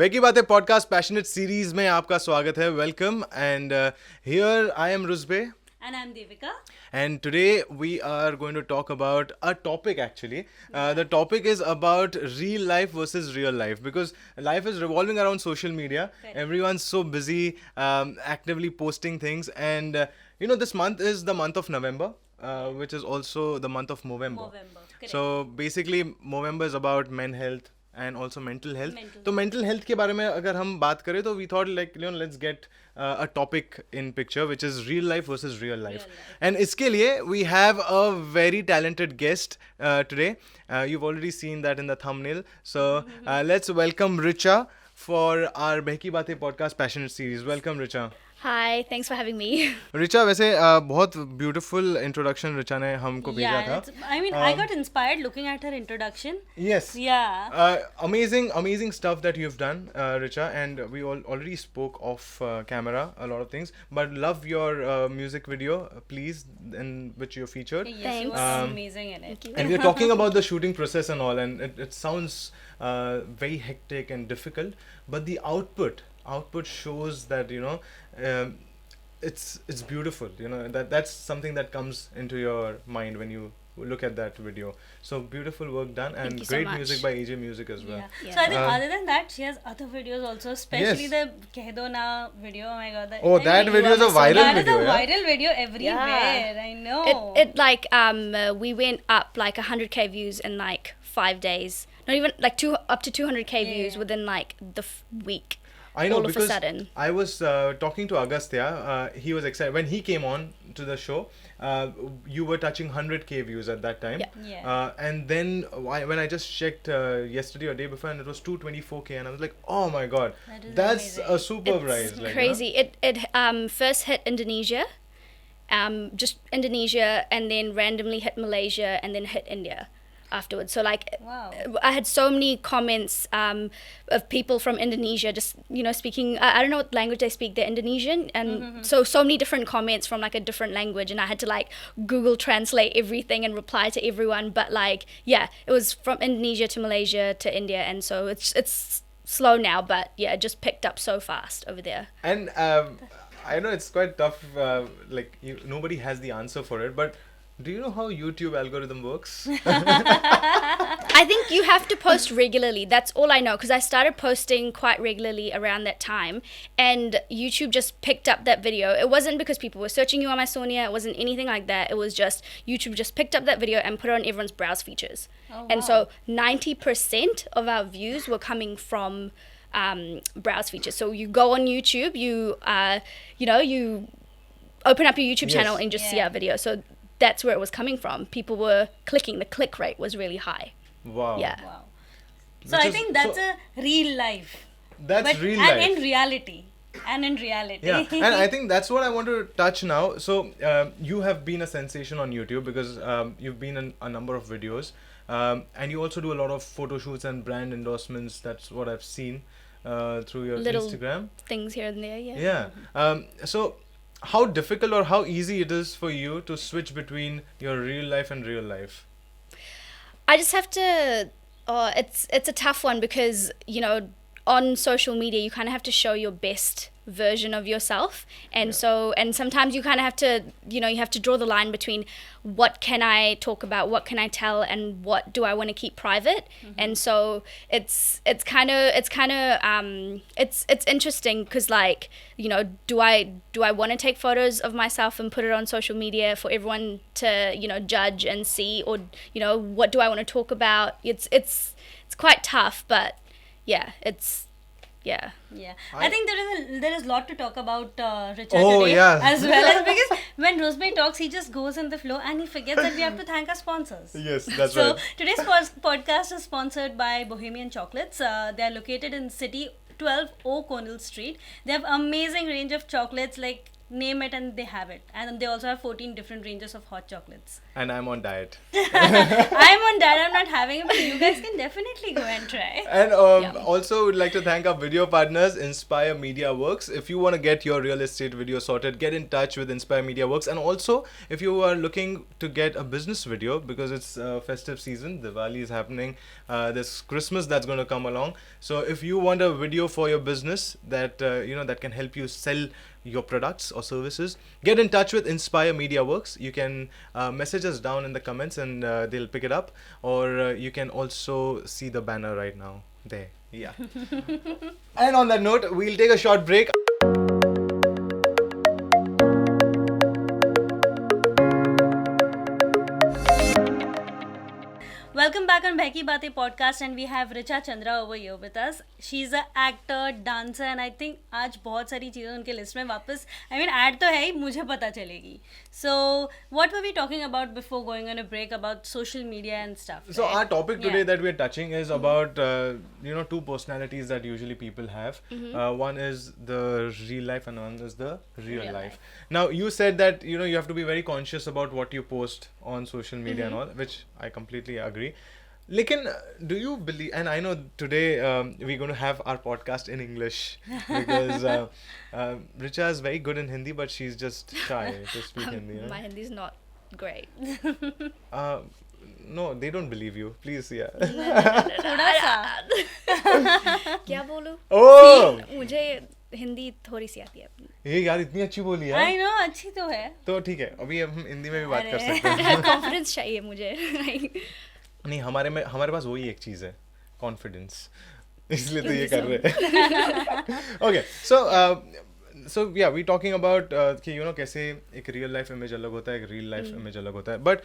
बेकी बातें podcast passionate series में आपका स्वागत है. Welcome and here I am Ruzbeh. And I'm Devika. And today we are going to talk about a topic actually. The topic is about real life versus real life because life is revolving around social media. Correct. Everyone's so busy actively posting things and this month is the month of November. Which is also the month of Movember. Correct. So basically Movember is about men health and also mental health. Mental तो mental health के बारे में अगर हम बात करें तो we thought let's get a topic in picture which is real life versus real life. And इसके लिए we have a very talented guest today. You've already seen that in the thumbnail. So let's welcome Richa for our Behki Baatein Podcast Passionate Series. Welcome Richa. Hi, thanks for having me. Richa वैसे बहुत beautiful introduction Richa ने हमको भेजा था. I got inspired looking at her introduction. Yes. Yeah. Amazing stuff that you've done, Richa, and we already spoke off camera a lot of things. But love your music video, please, in which you're featured. Yes, Thanks. you were amazing in it. Thank you. And we're talking about the shooting process and all, and it sounds very hectic and difficult, but the output shows that it's beautiful. That's something that comes into your mind when you look at that video. So beautiful work done, and Thank you so great much. music by AJ Music as well. Yeah. So I think other than that, she has other videos also, especially Yes. the Keh Do Na video. Oh my god. Oh, that video is a viral That video. is a Yeah? viral video everywhere. I know. It like we went up like 100k views in like 5 days. Not even like up to 200k views within like the week. I know all of a because sudden. I was talking to Agastya. He was excited when he came on to the show. You were touching 100k views at that time. Yeah. And then when I just checked yesterday or day before, and it was 224k, and I was like, oh my god, That is that's amazing. a super It's rise. Like, crazy. It first hit Indonesia, just Indonesia, and then randomly hit Malaysia, and then hit India afterwards. So like Wow. I had so many comments of people from Indonesia just speaking I don't know what language they speak, they're Indonesian, and so many different comments from like a different language, and I had to like Google translate everything and reply to everyone. But like it was from Indonesia to Malaysia to India, and so it's slow now, but it just picked up so fast over there. And I know it's quite tough. Nobody has the answer for it, but do you know how YouTube algorithm works? I think you have to post regularly. That's all I know, because I started posting quite regularly around that time, and YouTube just picked up that video. It wasn't because people were searching you on my Sonia. It wasn't anything like that. It was just YouTube just picked up that video and put it on everyone's browse features. Oh, And wow. so 90% of our views were coming from browse features. So you go on YouTube, you open up your YouTube channel Yes. and just see Yeah. our video. So that's where it was coming from. People were clicking. The click rate was really high. Wow. Yeah. Wow. So Which I is- think that's so- a real life. That's real and life. in reality. And in reality. Yeah, and I think that's what I want to touch now. So you have been a sensation on YouTube because you've been in a number of videos, and you also do a lot of photo shoots and brand endorsements. That's what I've seen through your Little Instagram. Things here and there, yeah. Yeah. So how difficult or how easy it is for you to switch between your real life and real life? I just have to. It's a tough one because on social media you kind of have to show your best version of yourself, and sometimes you kind of have to you have to draw the line between what can I talk about, what can I tell, and what do I want to keep private. And so it's interesting because like do I want to take photos of myself and put it on social media for everyone to judge and see, or what do I want to talk about? It's quite tough, but yeah. Yeah, I think there is a lot to talk about Richa Oh, today, yeah. as well as because when Ruzbeh talks, he just goes in the flow and he forgets that we have to thank our sponsors. Yes, that's So right. today's podcast is sponsored by Bohemian Chocolates. They are located in City 12 O'Connell Street. They have amazing range of chocolates like name it and they have it. And they also have 14 different ranges of hot chocolates. And I'm on diet. I'm on that, I'm not having it, but you guys can definitely go and try. And also would like to thank our video partners, Inspire Media Works. If you want to get your real estate video sorted, get in touch with Inspire Media Works. And also, if you are looking to get a business video, because it's festive season, Diwali is happening, there's Christmas that's going to come along. So if you want a video for your business that that can help you sell your products or services, get in touch with Inspire Media Works. You can message us down in the comments and they'll pick it up, or you can also see the banner right now there. Yeah. And on that note, we'll take a short break. Welcome back on Behki Baatein Podcast, and we have Richa Chandra over here with us. She's an actor, dancer, and I think आज बहुत सारी चीज़ें उनके list में वापस add तो है ही, मुझे पता चलेगी. So what were we talking about before going on a break about social media and stuff? So right? our topic today that we're touching is about two personalities that usually people have. One is the real life and one is the real life. Now you said that you have to be very conscious about what you post on social media and all, which I completely agree. Lekin, do you believe, and I know today we're going to have our podcast in English because Richa is very good in Hindi, but she's just shy to speak Hindi. My Hindi is not great. No, they don't believe you. Please, yeah. थोड़ा सा. क्या बोलूं? Oh! मुझे हिंदी थोड़ी सी आती है. ये यार इतनी अच्छी बोली यार. I know, अच्छी तो है. तो ठीक है, अभी हम हिंदी में भी बात कर सकते हैं. कॉन्फिडेंस चाहिए मुझे. नहीं, हमारे पास वही एक चीज़ है, कॉन्फिडेंस. इसलिए तो ये कर रहे हैं. Okay, so yeah, we talking about कि कैसे एक real life image अलग होता है, एक real life image अलग होता है. But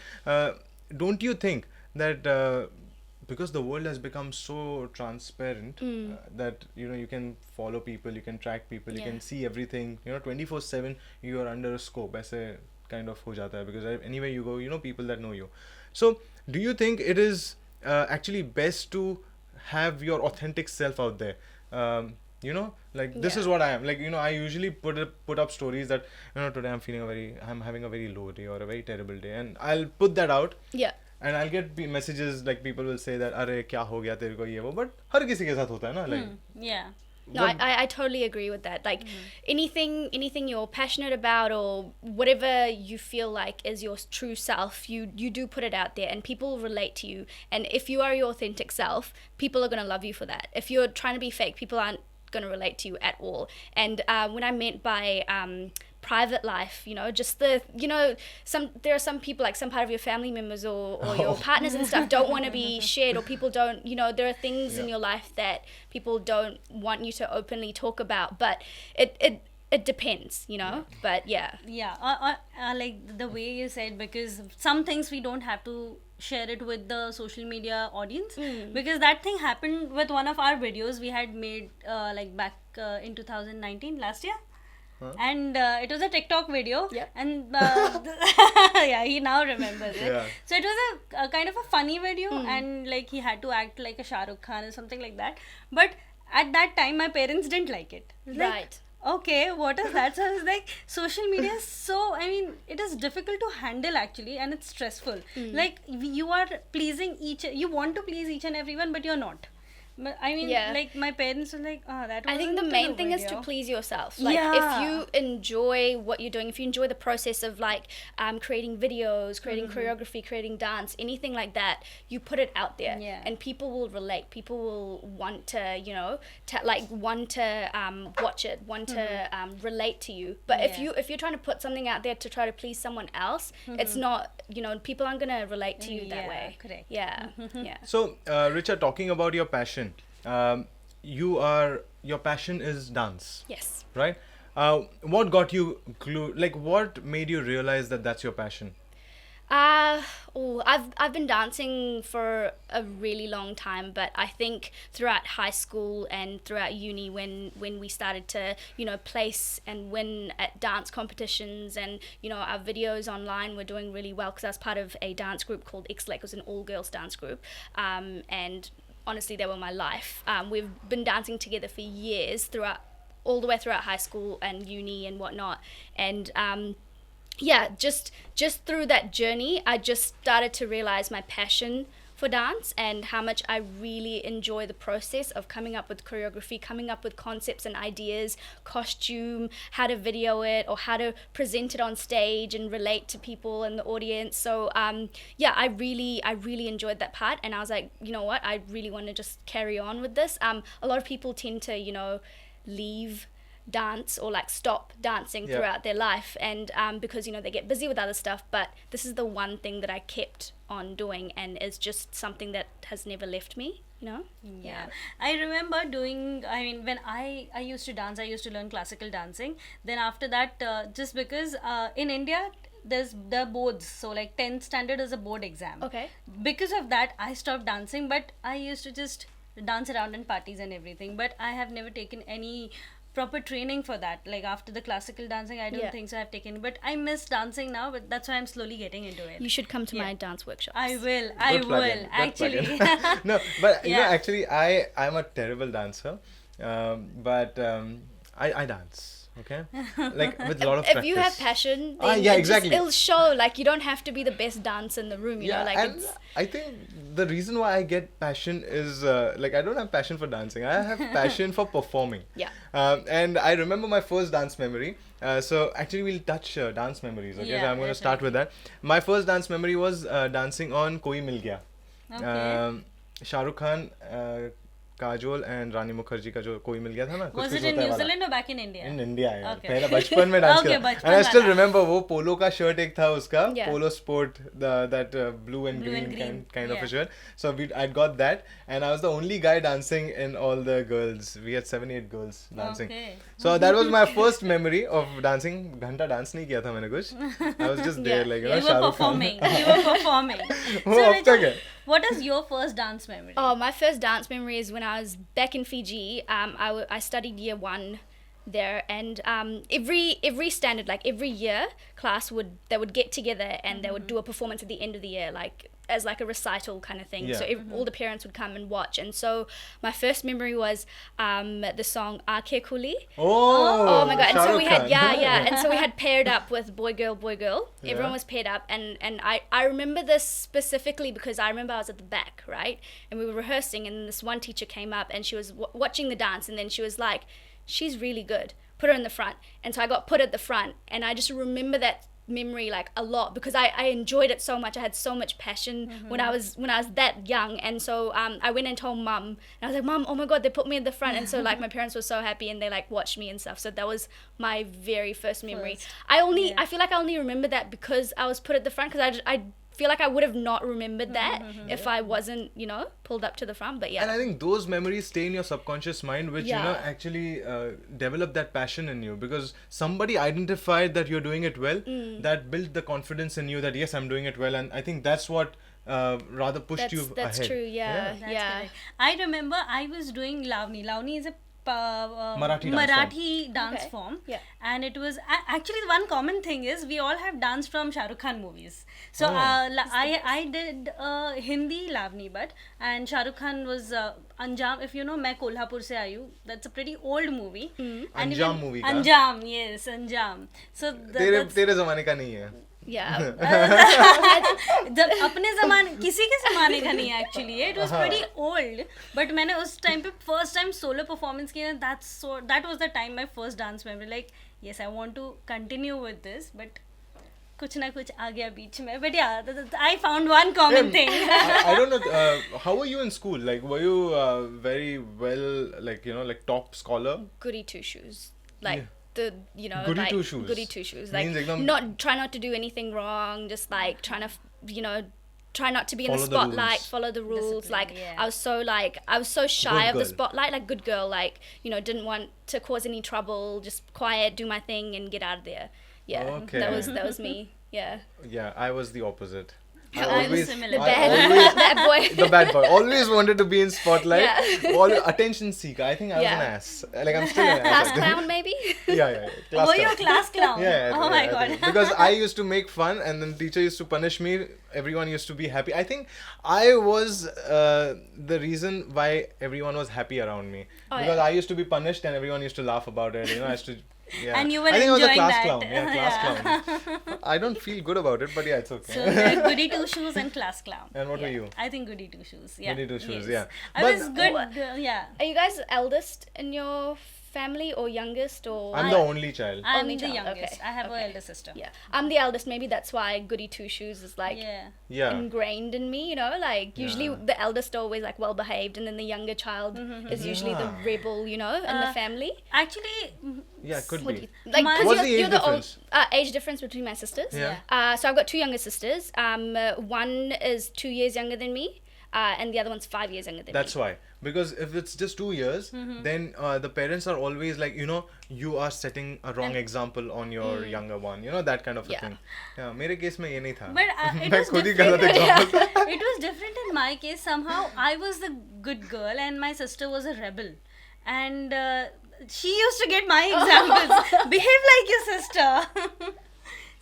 don't you think that because the world has become so transparent that you can follow people, you can track people, you can see everything, 24/7 you are under a scope, ऐसे kind of हो जाता है, because anywhere you go, people that know you. So do you think it is actually best to have your authentic self out there? This is what I am. I usually put up stories that today I'm having a very low day or a very terrible day, and I'll put that out. Yeah. And I'll get messages like people will say that अरे क्या हो गया तेरे को ये वो, but हर किसी के साथ होता है ना, Yeah. No, I totally agree with that. Like anything you're passionate about or whatever you feel like is your true self, you do put it out there and people relate to you. And if you are your authentic self, people are going to love you for that. If you're trying to be fake, people aren't going to relate to you at all. And when I meant by private life, just there are some people, like some part of your family members or your partners and stuff don't want to be shared, or people don't, there are things in your life that people don't want you to openly talk about, but it depends, but yeah. Like the way you said, because some things we don't have to share it with the social media audience, because that thing happened with one of our videos we had made back in 2019, last year. And it was a TikTok video, and yeah, he now remembers it. Yeah. So it was a kind of a funny video, and he had to act like a Shah Rukh Khan or something like that. But at that time, my parents didn't like it. Right. Okay, what is that? So I was like, social media is so, it is difficult to handle actually, and it's stressful. You are pleasing you want to please each and everyone, but you're not. But my parents were like, that was I think the main thing is to please yourself. If you enjoy what you're doing, if you enjoy the process of creating videos, creating choreography, creating dance, anything like that, you put it out there, and people will relate. People will want to, want to watch it, want to relate to you. But if you're trying to put something out there to try to please someone else, it's not, people aren't gonna relate to you that way. Correct. Yeah. So, Richa, talking about your passion. Your passion is dance. Yes. Right? What got you what made you realize that that's your passion? I've been dancing for a really long time, but I think throughout high school and throughout uni, when we started to place and win at dance competitions, and our videos online were doing really well because I was part of a dance group called X-Lake. It was an all-girls dance group, and honestly, they were my life. We've been dancing together for years throughout all the way throughout high school and uni and whatnot. And yeah, just through that journey, I just started to realize my passion for dance and how much I really enjoy the process of coming up with choreography, coming up with concepts and ideas, costume, how to video it or how to present it on stage and relate to people in the audience. So yeah, I really enjoyed that part, and I was like, you know what, I really want to just carry on with this. A lot of people tend to, you know, leave dance or like stop dancing throughout their life, and because, you know, they get busy with other stuff, but this is the one thing that I kept on doing, and it's just something that has never left me, you know. Yeah, I remember doing, I mean, when I used to dance, I used to learn classical dancing. Then after that, just because in India there's the boards, so like 10th standard is a board exam. Okay. Because of that I stopped dancing, but I used to just dance around in parties and everything, but I have never taken any proper training for that. Like after the classical dancing, I don't think so I've taken, but I miss dancing now, but that's why I'm slowly getting into it. You should come to my dance workshops. I will actually. No, but you know, actually I'm a terrible dancer, but I dance. Okay, like with a lot of practice. If you have passion, then exactly. it'll show. Like, you don't have to be the best dancer in the room, you know. Like, and I think the reason why I get passion is like, I don't have passion for dancing. I have passion for performing. Yeah. And I remember my first dance memory. So actually we'll touch dance memories. Okay, so I'm going to start with that. My first dance memory was dancing on Koi Mil Gaya. Okay. Shah Rukh Khan, Kajol and Rani Mukherjee का जो कोई मिल गया था ना, Was it in New Zealand or back in India? In India यार, पहला बचपन में डांस किया, and I still remember वो पोलो का शर्ट एक था उसका, पोलो sport, that blue and green kind of a shirt. So I got that, and I was the only guy dancing in all the girls. We had 7-8 girls dancing. So that was my first memory of dancing. घंटा dance नहीं किया था मैंने कुछ. I was just there, like, you know, you were performing. So Richa, what is your first dance memory? Oh, my first dance memory is when I was back in Fiji. I studied year 1 there, and every standard, like every year, class would get together and they would do a performance at the end of the year, like as like a recital kind of thing. So all the parents would come and watch, and so my first memory was the song Aake Khuli. Oh my god. And so we had and so we had paired up with boy girl. Everyone was paired up, and I remember this specifically because I remember I was at the back, right, and we were rehearsing, and this one teacher came up and she was watching the dance, and then she was like, she's really good, put her in the front. And so I got put at the front, and I just remember that memory like a lot because I enjoyed it so much. I had so much passion when I was that young, and so I went and told mum, and I was like, Mum, oh my god, they put me at the front. And so like my parents were so happy, and they like watched me and stuff. So that was my very first memory. I feel like I only remember that because I was put at the front, because I feel like I would have not remembered that if I wasn't, you know, pulled up to the front. But and I think those memories stay in your subconscious mind, which you know, actually develop that passion in you, because somebody identified that you're doing it well. That built the confidence in you that yes, I'm doing it well, and I think that's what rather pushed you ahead. That's true. Yeah. Correct. I remember I was doing Lavani. Lavani is a Marathi dance form, and it was actually the one common thing is we all have danced from Shah Rukh Khan movies. So I did Hindi Lavani, and Shah Rukh Khan was Anjam. If you know, मैं कोल्हापुर से आई हूँ. That's a pretty old movie. Anjam movie का. Anjam, yes, Anjam. So तेरे ज़माने का नहीं है. जब अपने ज़माने किसी के ज़माने का नहीं है actually. It was pretty old, but मैंने उस time पे first time solo performance किया. That was the time my first dance memory. Like, yes, I want to continue with this, but कुछ ना कुछ आ गया बीच में. But yeah, I found one common thing. I don't know. How were you in school? Like, were you very well, like, you know, like top scholar? Goody two shoes, like. Goody two shoes. Like, try not to do anything wrong, just like trying to, you know, try not to be in the spotlight, follow the rules. Discipline, like I was so shy of the spotlight, like good girl, like, you know, didn't want to cause any trouble, just quiet, do my thing and get out of there. That was me. Yeah, I was the opposite. I'm similar. Bad boy. The bad boy. Always wanted to be in spotlight. Yeah. All attention seeker. I think I was an ass. Like I'm still an ass. Class clown, maybe. Yeah. Class Were clown. you a class clown? Yeah. Oh my I god. think. Because I used to make fun, and then teacher used to punish me. Everyone used to be happy. I think I was the reason why everyone was happy around me. Oh, Because yeah. I used to be punished, and everyone used to laugh about it. I used to. Yeah. And you were I think I was a enjoying class that. clown. Yeah, class clown. I don't feel good about it, but yeah, it's okay. So like goody two shoes and class clown. And what were you? I think goody two shoes. Yeah. Goody two shoes, Yes. yeah. I But- was good. Yeah. Are you guys eldest in your family or youngest or? I'm the only child. I'm Only the child, youngest. okay. I have an Okay. elder sister. Yeah, I'm the eldest. Maybe that's why goody two shoes is like Yeah. Yeah. ingrained in me. Like usually Yeah. the eldest are always like well behaved, and then the younger child is usually the Yeah. rebel. In the family. Actually, Yeah, could What be. do you, like, My- 'cause What's the you're age the difference? age difference between my sisters. Yeah. So I've got two younger sisters. One is 2 years younger than me, and the other one's 5 years younger than That's me. why. Because if it's just 2 years, then the parents are always like, you are setting a wrong example on your younger one. That kind of a Yeah. thing. Yeah, मेरे case में ये नहीं था. but it मैं was खुद ही different. गलत example. It was different in my case. Somehow I was the good girl and my sister was a rebel, and she used to get my examples. Behave like your sister.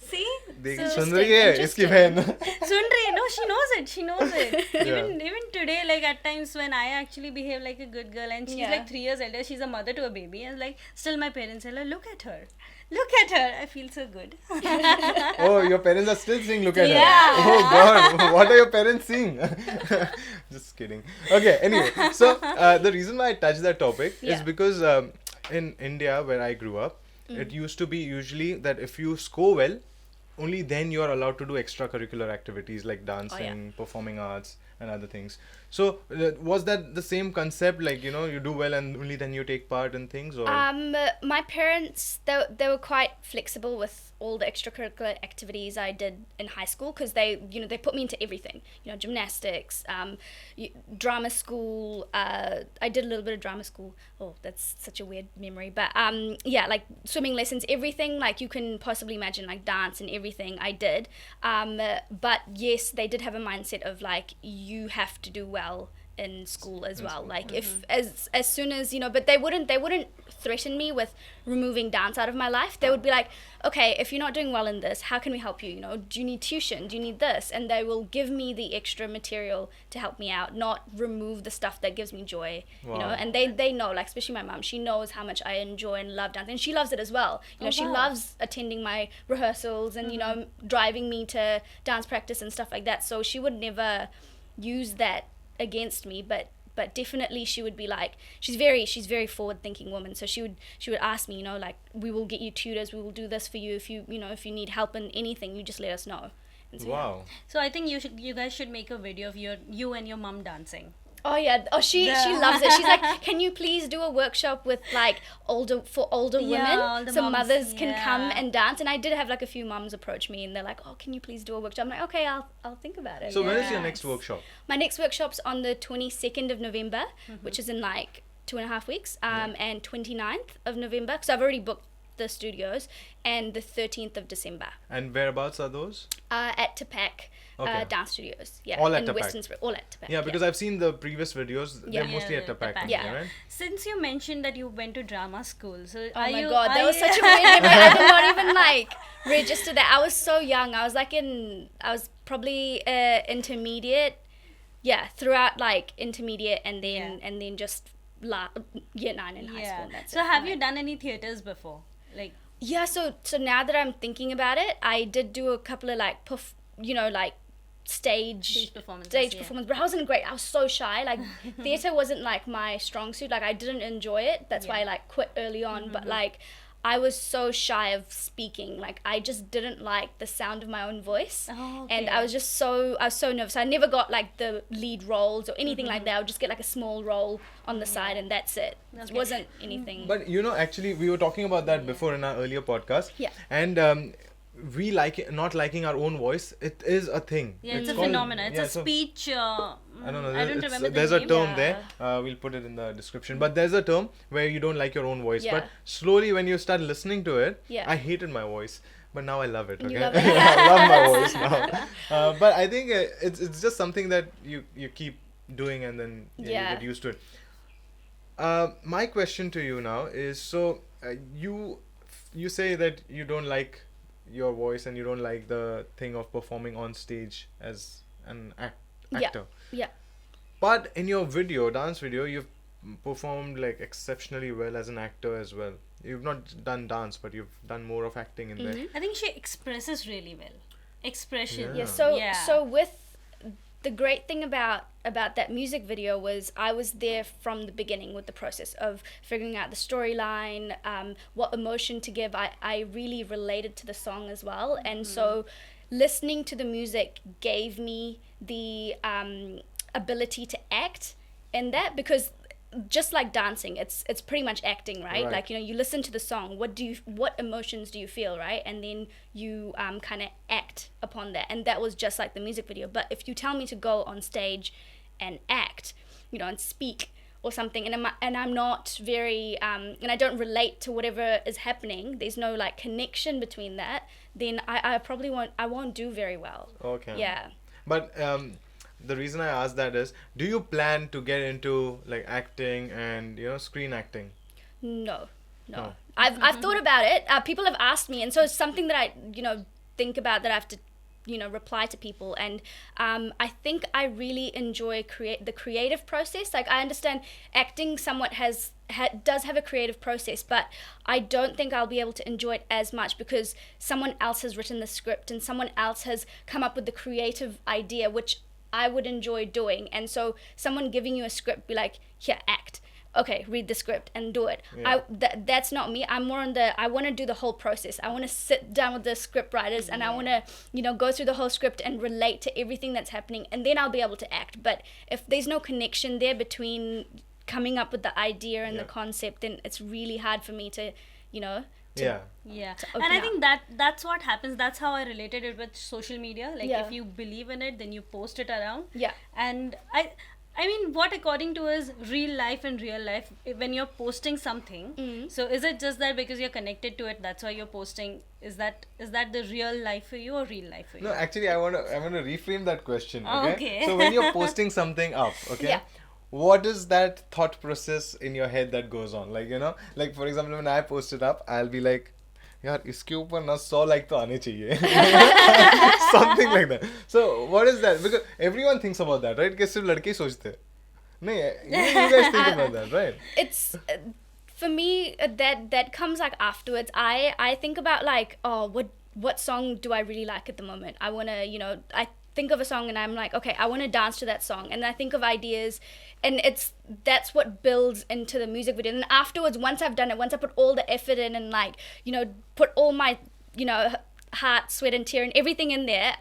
See? देख So सुन रही है इसकी बहन. सुन रही है? No, she knows it. She knows it. Yeah. Even today, like at times when I actually behave like a good girl, and she's Yeah. like 3 years elder, she's a mother to a baby, and like still my parents are like, look at her, look at her. I feel so good. Oh, your parents are still saying look at Yeah. her. Oh God, what are your parents seeing? Just kidding. Okay, anyway, so the reason why I touched that topic is Yeah. because in India, where I grew up, it used to be usually that if you score well, only then you are allowed to do extracurricular activities like dancing, performing arts, and other things. So was that the same concept? Like you do well and only then you take part in things, or My parents, they were quite flexible with all the extracurricular activities I did in high school, because they put me into everything. Gymnastics, drama school. I did a little bit of drama school. Oh, that's such a weird memory. But yeah, like swimming lessons, everything like you can possibly imagine, like dance and everything I did. But yes, they did have a mindset of like you have to do well in school as well. Like if as soon as but they wouldn't threaten me with removing dance out of my life. They would be like, okay, if you're not doing well in this, how can we help you? Do you need tuition? Do you need this? And they will give me the extra material to help me out, not remove the stuff that gives me joy. Wow. And they know, like especially my mom, she knows how much I enjoy and love dance, and she loves it as well. She wow. loves attending my rehearsals and driving me to dance practice and stuff like that. So she would never use that against me, but definitely she would be like, she's very forward thinking woman, so she would ask me, like, we will get you tutors, we will do this for you, if you need help in anything, you just let us know. And so, wow. So I think you guys should make a video of you and your mom dancing. Oh yeah, she loves it. She's like, can you please do a workshop with like older women, older so moms, mothers can yeah. come and dance. And I did have like a few moms approach me, and they're like, oh, can you please do a workshop? I'm like, okay, I'll think about it. So when is your Yes. next workshop? My next workshop's on the 22nd of November, which is in like 2.5 weeks, and 29th of November, because I've already booked the studios, and the 13th of December And whereabouts are those? at Tapak Okay. Dance Studios. Yeah, All at in Tapak? Western Spring. All at Tapak. Yeah, because I've seen the previous videos. Yeah. They're mostly at Yeah, Tapak, Tapak. Yeah. right? Since you mentioned that you went to drama school, so Oh are my you, god, are that was you- such a weird memory. I did not even like register that. I was so young. I was probably intermediate. Yeah, throughout like intermediate and then just year 9 in high Yeah. school. And that's So it. have you done any theaters before? Like Yeah, so now that I'm thinking about it, I did do a couple of like like stage performances. performance, but I wasn't great. I was so shy. Like theater wasn't like my strong suit. Like I didn't enjoy it. That's why I like quit early on. But like I was so shy of speaking. Like I just didn't like the sound of my own voice. Oh, And okay. I was so nervous. I never got like the lead roles or anything like that. I would just get like a small role on the side, and that's it. It Okay. wasn't anything. But actually, we were talking about that before in our earlier podcast. Yeah. And we not liking our own voice. It is a thing. yeah, it's a called- phenomenon. It's yeah, a speech. I don't know. I don't remember the There's a name. term Yeah. there. We'll put it in the description. But there's a term where you don't like your own voice. Yeah. But slowly, when you start listening to it, Yeah. I hated my voice. but now I love it. You Okay, love it. I love my voice now. But I think it's just something that you keep doing, and then you get used to it. My question to you now is, so you say that you don't like your voice and you don't like the thing of performing on stage as an actor. Yeah. But in your dance video, you've performed like exceptionally well as an actor as well. You've not done dance, but you've done more of acting in there. I think she expresses really well. Expression. Yeah. So with the great thing about that music video was I was there from the beginning with the process of figuring out the storyline, what emotion to give. I really related to the song as well, and so listening to the music gave me the ability to act in that, because just like dancing, it's pretty much acting, right? Like, you know, you listen to the song, what emotions do you feel, right? And then you kind of act upon that, and that was just like the music video. But if you tell me to go on stage and act, you know, and speak or something, and I'm not very and I don't relate to whatever is happening, there's no like connection between that, then I probably won't do very well. Okay. Yeah. But the reason I asked that is, do you plan to get into like acting and, you know, screen acting? No. I've thought about it. People have asked me, and so it's something that I, you know, think about, that I have to, you know, reply to people. And I think I really enjoy the creative process. Like, I understand acting somewhat does have a creative process, but I don't think I'll be able to enjoy it as much, because someone else has written the script and someone else has come up with the creative idea, which I would enjoy doing. And so someone giving you a script, be like, here, act. Okay, read the script and do it. Yeah. That's not me. I'm more on I want to do the whole process. I want to sit down with the script writers and I want to, you know, go through the whole script and relate to everything that's happening, and then I'll be able to act. But if there's no connection there between coming up with the idea and the concept, then it's really hard for me to, you know, Yeah, open and I up. think that's what happens. That's how I related it with social media. Like, if you believe in it, then you post it around. Yeah. And I mean, what according to is real life and real life, when you're posting something, so is it just that because you're connected to it, that's why you're posting? Is that the real life for you or real life for you? No, actually, I want to reframe that question. Okay. Okay. So when you're posting something up, okay. Yeah. What is that thought process in your head that goes on? Like, you know, like for example, when I post it up, I'll be like, यार इसके ऊपर ना 100 like तो आने चाहिए. Something like that. So what is that? Because everyone thinks about that, right? कि सिर्फ लड़के ही सोचते हैं. नहीं, you guys think about that, right? It's for me, that comes like afterwards. I think about like, oh, what song do I really like at the moment? I want to, you know, I think of a song and I'm like, okay, I want to dance to that song, and I think of ideas, and that's what builds into the music video. And afterwards, once I've done it, once I put all the effort in and like, you know, put all my, you know, heart, sweat and tear and everything in there,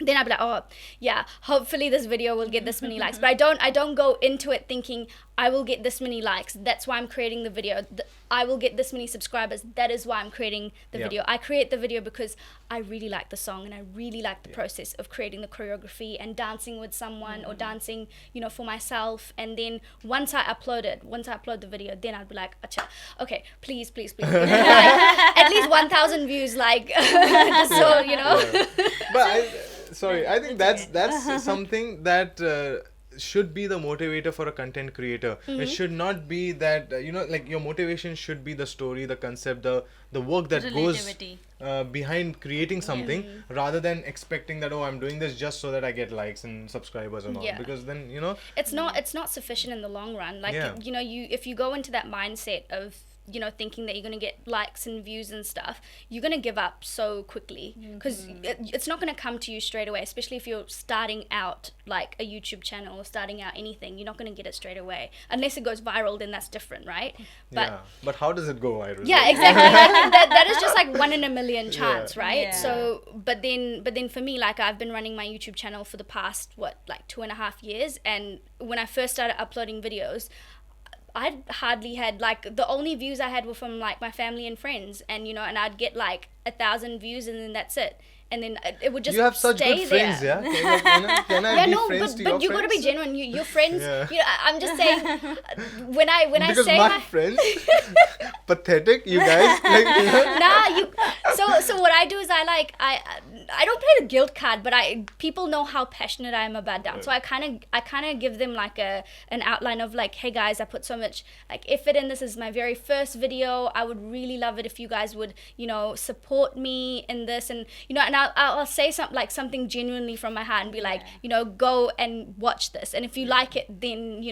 then I'll be like, oh yeah, hopefully this video will get this many likes. But I don't go into it thinking I will get this many likes, that's why I'm creating the video. I will get this many subscribers, that is why I'm creating the video. I create the video because I really like the song and I really like the process of creating the choreography and dancing with someone or dancing, you know, for myself. And then once I upload the video, then I'll be like, Acha, okay, please at least 1,000 views, like just so, you know. But I think that's something that should be the motivator for a content creator. It should not be that you know, like, your motivation should be the story, the concept, the work that goes behind creating something, rather than expecting that, oh, I'm doing this just so that I get likes and subscribers and all. Because then, you know, it's not sufficient in the long run. Like, you know, if you go into that mindset of, you know, thinking that you're going to get likes and views and stuff, you're going to give up so quickly, because it's not going to come to you straight away, especially if you're starting out like a YouTube channel or starting out anything. You're not going to get it straight away unless it goes viral, then that's different, right? But how does it go viral? Yeah, exactly. that is just like 1 in a million chance, right? So but then for me, like, I've been running my YouTube channel for the past 2.5 years, and when I first started uploading videos, I hardly had, like, the only views I had were from like my family and friends, and you know, and I'd get like 1,000 views and then that's it. and then it would just You have such stay good friends, there. yeah? Can I Yeah, be no, friends to but your you got to be friends? genuine. Your friends, Yeah. I'm just saying, when I Because say my friends, pathetic, you guys. So what I do is I don't play the guilt card, but people know how passionate I am about dance. So I kind of give them like an outline of like, hey guys, I put so much like effort in. This is my very first video. I would really love it if you guys would, support me in this, and and I'll say something genuinely from my heart and be like, go and watch this, and if you like it, then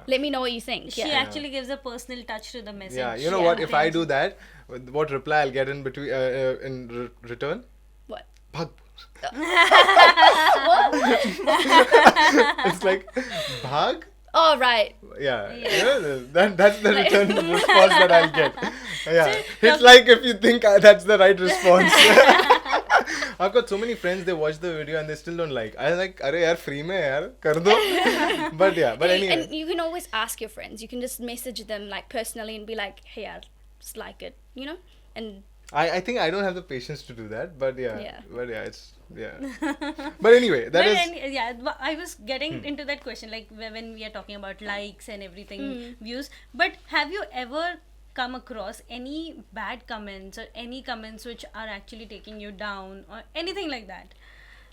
let me know what you think. She actually gives a personal touch to the message. Yeah, you know what? If I do that, what reply I'll get in between return? What? Bhag. What? It's like bhag. Oh right. Yeah, Yeah. that's the return response that I'll get. Yeah, it's like if you think that's the right response. I've got so many friends, they watch the video and they still don't like. I like, अरे यार free में यार कर दो. But yeah, but anyway. And you can always ask your friends. You can just message them like personally and be like, hey, I just like it, and. I think I don't have the patience to do that, but Yeah. But anyway, that is. But I was getting into that question, like when we are talking about likes and everything, views. But have you ever come across any bad comments or any comments which are actually taking you down or anything like that?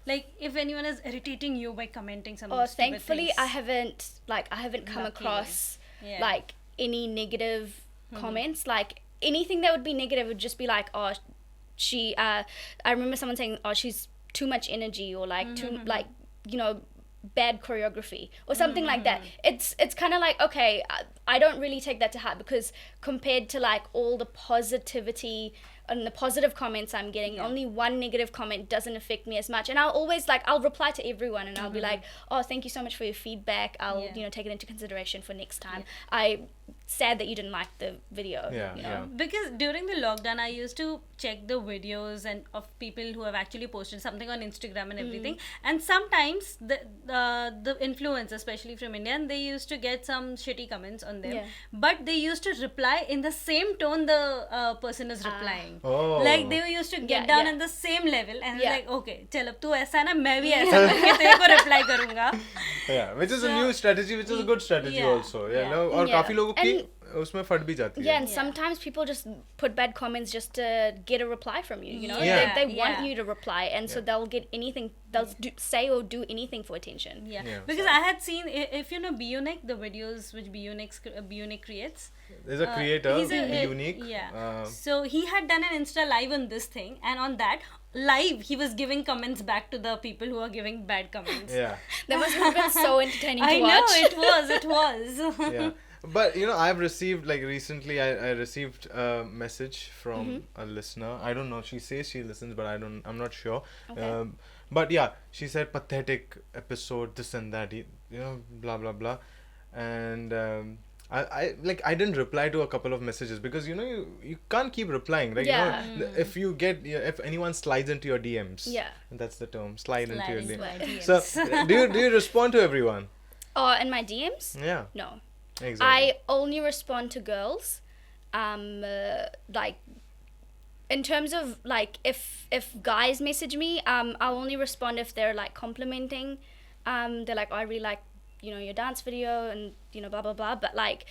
Like if anyone is irritating you by commenting something. Thankfully, I haven't come Luckily. across Yeah. like any negative comments. Like anything that would be negative would just be like, oh, she. I remember someone saying, oh, she's too much energy, or like too like bad choreography or something like that. It's kind of like, okay, I don't really take that to heart, because compared to like all the positivity and the positive comments I'm getting, only one negative comment doesn't affect me as much. And I'll always I'll reply to everyone and I'll be like, oh, thank you so much for your feedback. I'll take it into consideration for next time. Sad that you didn't like the video. Yeah. Because during the lockdown, I used to check the videos and of people who have actually posted something on Instagram and everything. And sometimes the influencers, especially from India, and they used to get some shitty comments on them. Yeah. But they used to reply in the same tone the person is replying. Oh. Like they used to get down in the same level and like, okay, चल अब तू ऐसा ना मैं भी ऐसा करके तेरे को reply करूँगा. Yeah, which is a new strategy, which is a good strategy also. Yeah, no, और काफी लोगों की उसमें फट भी जाती है. Yeah, and sometimes people just put bad comments just to get a reply from you. They want you to reply, and so they'll get anything. They'll say or do anything for attention. Yeah. Because I had seen, if you know Bionic, the videos which Bionic creates. There's a creator, Unique. Yeah. So he had done an Insta live on this thing, and on that live he was giving comments back to the people who are giving bad comments. Yeah. That must have been so entertaining to I watch. know, it was. Yeah. But I've received, like recently I received a message from a listener. I don't know, she says she listens, but I'm not sure. Okay. But yeah, she said pathetic episode, this and that, blah blah blah. And I didn't reply to a couple of messages because you can't keep replying, like if anyone slides into your DMs, that's the term, slide into your DMs. So do you respond to everyone? Oh, in my DMs? Yeah. No. Exactly. I only respond to girls. Like in terms of like if guys message me, I'll only respond if they're like complimenting. They're like, oh, I really like your dance video and blah blah blah. But like,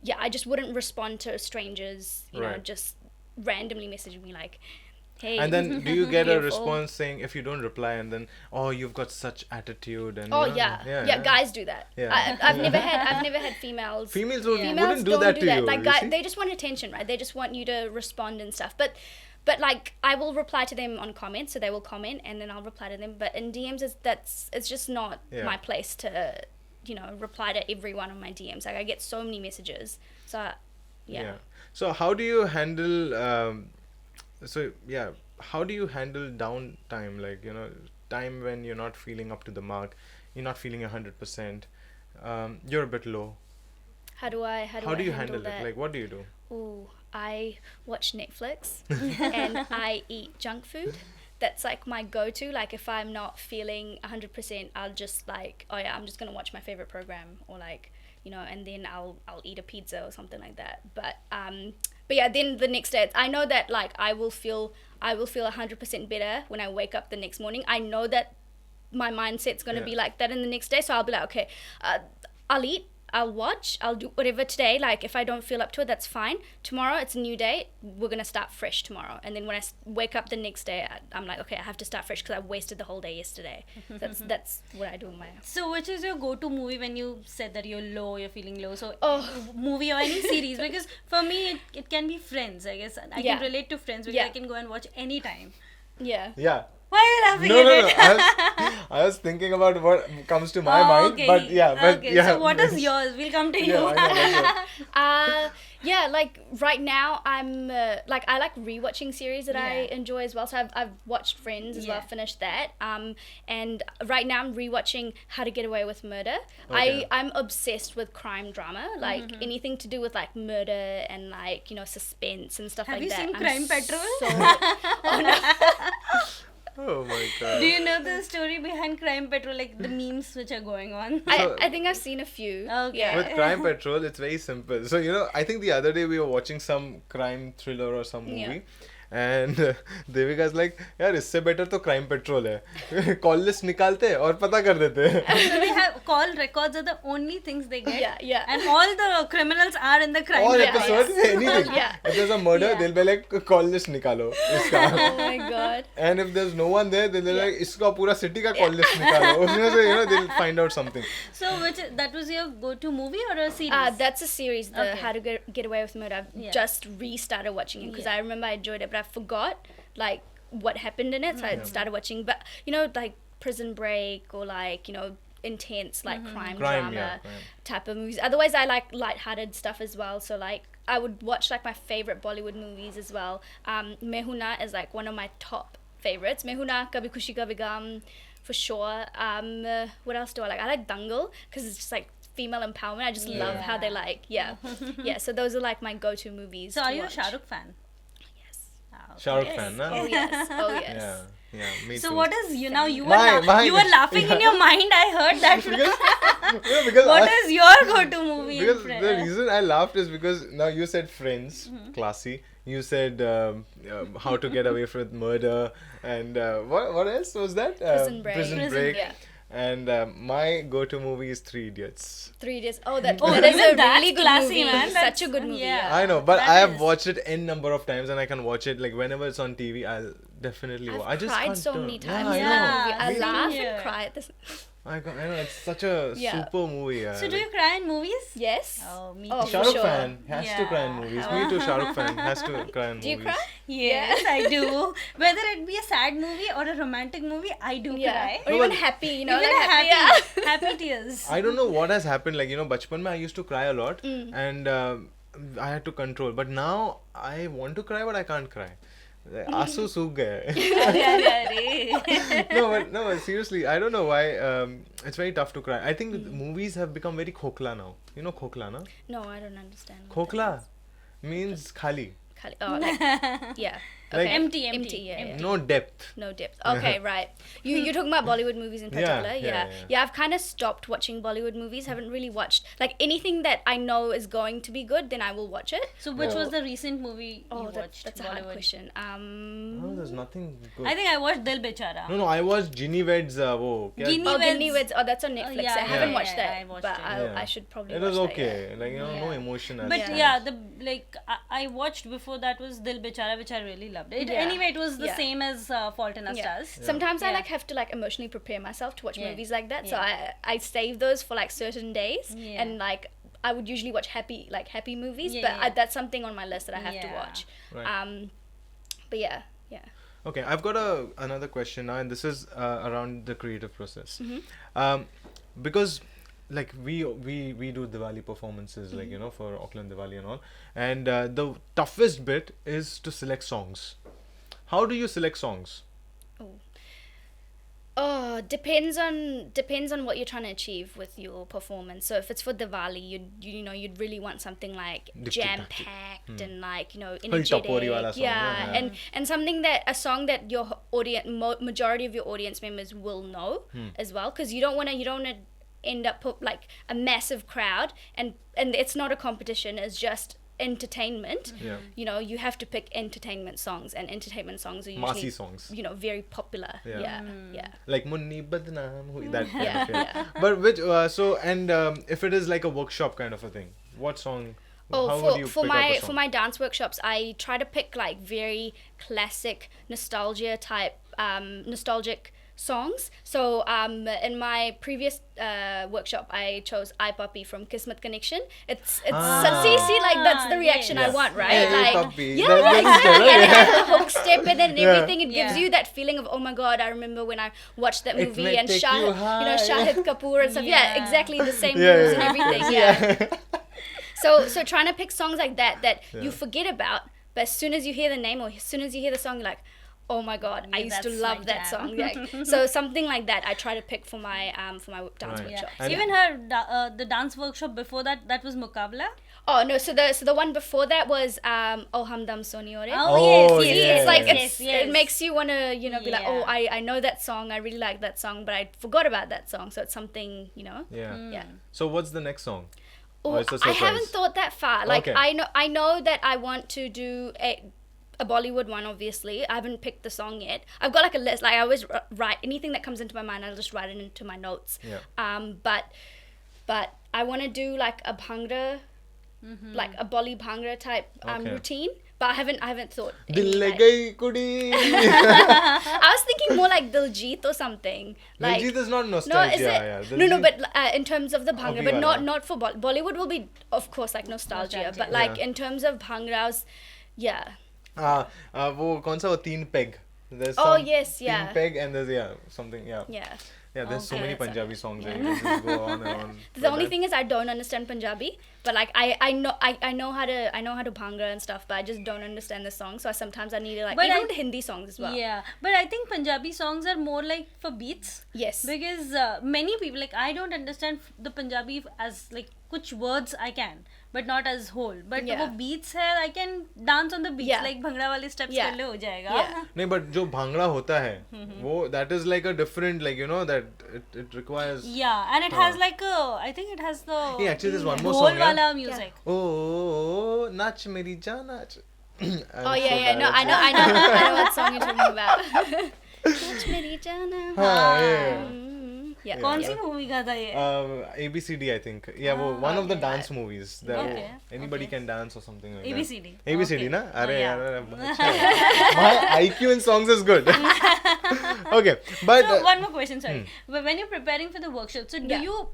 yeah, I just wouldn't respond to strangers. Just randomly messaging me like, hey. And then do you get a beautiful. response saying, if you don't reply, and then, oh, you've got such attitude, and yeah, guys do that. Yeah. I've never had females. Females Females wouldn't do don't that do to that. you. Like you guys, see? they just want attention, right? They just want you to respond and stuff. But like I will reply to them on comments, so they will comment and then I'll reply to them. But in DMs, it's just not my place to reply to everyone on my DMs. Like I get so many messages, so yeah. So how do you handle how do you handle downtime, like time when you're not feeling up to the mark, you're not feeling 100%, you're a bit low? How do you handle that? it? Like, what do you do? Ooh, I watch Netflix and I eat junk food. That's like my go-to. Like if I'm not feeling 100%, I'll just like, oh yeah, I'm just gonna watch my favorite program, or like and then I'll eat a pizza or something like that. But But yeah, then the next day, I know that like I will feel 100% better when I wake up the next morning. I know that my mindset's going to be like that in the next day. So I'll be like, okay, I'll eat, I'll watch, I'll do whatever today. Like if I don't feel up to it, that's fine. Tomorrow, it's a new day. We're going to start fresh tomorrow. And then when I wake up the next day, I'm like, okay, I have to start fresh because I wasted the whole day yesterday. That's what I do in my... So which is your go-to movie when you said that you're low, you're feeling low? So movie or any series? Because for me, it can be Friends, I guess. I can relate to Friends because I can go and watch anytime. Yeah. Yeah. Why are you laughing No, at no. it? I was thinking about what comes to my mind, okay. but yeah. So what is yours? We'll come to you. Yeah, I know. Yeah, like right now I'm like I like rewatching series that I enjoy as well. So I've watched Friends as well, finished that. And right now I'm rewatching How to Get Away with Murder. Okay. I'm obsessed with crime drama, like anything to do with like murder and like suspense and stuff Have like you that. seen Crime Patrol? Oh my god. Do you know the story behind Crime Patrol, like the memes which are going on? I think I've seen a few. Okay. Yeah. With Crime Patrol, it's very simple. So, I think the other day we were watching some crime thriller or some movie. And Devika's like, यार इससे better तो Crime Patrol है. Call list निकालते हैं और पता कर देते हैं. So they have call records are the only things they get. Yeah. And all the criminals are in the crime. All records. episodes, anything. Yeah. If there's a murder, they'll be like, call list निकालो इसका. Oh my god. And if there's no one there, then they're like, इसका पूरा city का call list निकालो. उसमें से, they'll find out something. So that was your go-to movie or a series? That's a series, the How to Get Away with Murder. I've just restarted watching it because I remember I enjoyed it, but I forgot like what happened in it. So I started watching, but like Prison Break or like intense like crime drama type of movies. Otherwise, I like lighthearted stuff as well. So like I would watch like my favorite Bollywood movies as well. Mehuna is like one of my top favorites. Mehuna, Kabhi Khushi Kabhi Gum, for sure. What else do I like? I like Dangal because it's just like female empowerment. I just love how they like so those are like my go-to movies. So to are you watch. a Shah Rukh fan? Yes. Shah Rukh fan, na? Oh yes. Yeah, me So too. what is you now? You were My- you were laughing in your mind. I heard that. Because What is your go-to movie? in Because Friends? the reason I laughed is because now you said Friends, classy. You said How to Get Away with Murder, and what else was that? Prison Break. Prison Prison Break. Break. And my go-to movie is 3 Idiots. 3 Days. Oh, that Oh, is a that's really good classy, movie. man. Such That's- a good movie. yeah. Yeah. I know, but that I have is- watched it n number of times, and I can watch it like whenever it's on TV. I'll definitely watch. I I've just cried can't so turn- many Yeah, times. I in know. that movie. I Me laugh neither. and cry at this. I know, it's such a Yeah. super movie. So do you cry in movies? Yes. Oh, me Oh, too. Shah for Rukh sure. fan has to cry in movies. Me too, Shah Rukh fan has to cry in movies. Do you cry? Yes, I do. Whether it be a sad movie or a romantic movie, I do cry. Or even happy, Even like a happy. happy, happy tears. I don't know what has happened. Like, bachpan mein I used to cry a lot, and I had to control. But now I want to cry, but I can't cry. Asu सूख गए. No, but seriously, I don't know why. It's very tough to cry. I think movies have become very खोखला now. You know खोखला, na? No, I don't understand. खोखला means khali. Oh, like, yeah. Like- Okay. Empty, Yeah. No depth. No depth. Okay, right. You're talking about Bollywood movies in particular. Yeah. I've kind of stopped watching Bollywood movies. Haven't really watched like anything that I know is going to be good. Then I will watch it. So which was the recent movie you Oh, watched? that's a hard Bollywood? question. No, there's nothing good. I think I watched Dil Bechara. No, I watched Ginny Wed's wo. kya- Ginny Oh, Wed's- Ginny Wed's. Oh, that's on Netflix. yeah, I haven't yeah, watched that, I watched but it. Yeah. I should probably. It was watch okay. That, Like, no emotion. as But such. I watched before that was Dil Bechara, which I really loved. Yeah. Anyway, it was the Yeah. same as Fault in Our Stars. Sometimes I Yeah. have to emotionally prepare myself to watch Yeah. movies like that. So Yeah. I save those for certain days, Yeah. and I would usually watch happy movies, Yeah, but yeah. that's something on my list that I have to Yeah. watch. Right. But yeah. Okay, I've got another question now, and this is around the creative process. Because like we do Diwali performances, like for Auckland Diwali and all, and the toughest bit is to select songs. How do you select songs? Oh, depends on what you're trying to achieve with your performance. So if it's for Diwali, you'd really want something like jam packed and energetic. wala song, Yeah, yeah. and something a song that your audience majority of your audience members will know as well, because you don't want to end up a massive crowd and it's not a competition. It's just entertainment, Yeah. you know, you have to pick entertainment songs, and entertainment songs are usually Massy songs. you know, very popular. Yeah. Yeah. Like Munni Badnaam, that kind Yeah, of, yeah. yeah. But which, if it is like a workshop kind of a thing, what song? Oh, how would you for pick up a for song? my dance workshops, I try to pick like very classic nostalgia type nostalgic songs. So in my previous workshop, I chose I Puppy from Kismet Connection. It's see, like that's the reaction I yes. want, right? Hey, Like puppy. yeah, That's exactly. right? And it has the hook step in it and Yeah. everything. It gives Yeah. you that feeling of, oh my god, I remember when I watched that It movie may and take Shah, you you high. know, Shahid Kapoor and stuff. Yeah, Yeah. exactly the same Yeah, moves yeah, and yeah. everything. Yeah. So trying to pick songs like that Yeah. you forget about, but as soon as you hear the name or as soon as you hear the song, you're like, oh my god, I Yeah, used to that's love my that jam. song. Like, so something like that I try to pick for my dance Right. Yeah. workshops. And- Even her the dance workshop before that was Muqabla. Oh no, so the one before that was Oh Hamdam Soni Ore. Oh, yes, yeah. It's like yes, yes. it makes you wanna, you know, be like, oh, Yeah. I know that song, I really like that song, but I forgot about that song. So it's something, you know. Yeah. Yeah. So what's the next song? Oh, Or it's a I haven't surprise? thought that far. Like Okay. I know that I want to do a Bollywood one. Obviously, I haven't picked the song yet. I've got like a list. Like I always write anything that comes into my mind. I'll just write it into my notes. Yeah. But I want to do like a bhangra, like a Bolly bhangra type Okay. routine. But I haven't thought. Dil any, le like- gayi kudi. I was thinking more like Diljit or something. Like, Diljit is not no, nostalgia. is it? Yeah. No, Diljit- but in terms of the bhangra, but Abhi wala. not for Bollywood will be, of course, like nostalgia. Nostalgia. But like Yeah. in terms of bhangras, yeah. वो कौन सा वो तीन peg. There's Oh, some yes, yeah. तीन peg and there's something Yeah. Yeah, there's so Okay. many That's Punjabi songs that you can just go on and on. The only thing is I don't understand Punjabi, but like I know how to bhangra and stuff, but I just don't understand the song. So sometimes I need to like But even I- with Hindi songs as well. Yeah, but I think Punjabi songs are more like for beats. Yes. Because many people, like, I don't understand the Punjabi as like kuch words I can, but not as whole. But Yeah. वो beats है, I can dance on the beats. Yeah. Like bhangra वाले steps Yeah. कर ले हो जाएगा. Yeah. नहीं, but जो भांगड़ा होता है वो that is like a different, like, you know, that it requires. Yeah, and it has like a, I think it has the Hey, actually there's one more whole song, yeah? वाला music. Oh, नाच मेरी जान नाच. Oh yeah. No, I know what song you're talking about. Touch me, Jana. हाँ, yeah. Yeah. कौन yeah. सी movie का था ये? ABCD, I think. Yeah, वो one of the okay. dance movies. That Okay, anybody okay. can dance or something like ABCD. that. ABCD, Okay. na? Oh, अरे yeah. यार, अच्छा. My IQ in songs is good. Okay, but So one more question, sorry. When you're preparing for the workshop, so do Yeah. you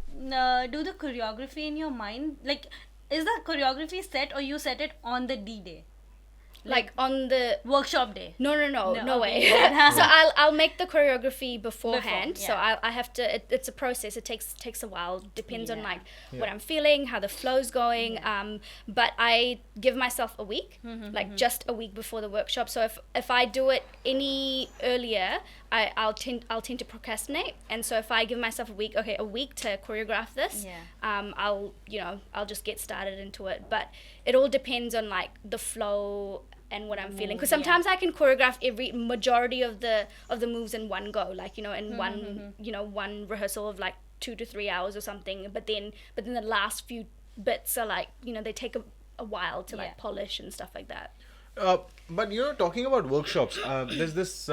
do the choreography in your mind? Like, is the choreography set or you set it on the D day? Like on the Workshop day? No, No, way. okay. So I'll make the choreography beforehand. Before, So yeah. I have to. It's a process. It takes a while. Depends on Yeah. like Yeah. what I'm feeling, how the flow's going. But I give myself a week, like just a week before the workshop. So if I do it any earlier, I'll tend to procrastinate. And so if I give myself a week to choreograph this, Yeah. I'll just get started into it. But it all depends on like the flow and what I'm feeling, because sometimes I can choreograph every majority of the moves in one go, like, you know, in one rehearsal of like 2 to 3 hours or something, but then the last few bits are like, you know, they take a while to like Yeah. polish and stuff like that. But you know, talking about workshops, there's this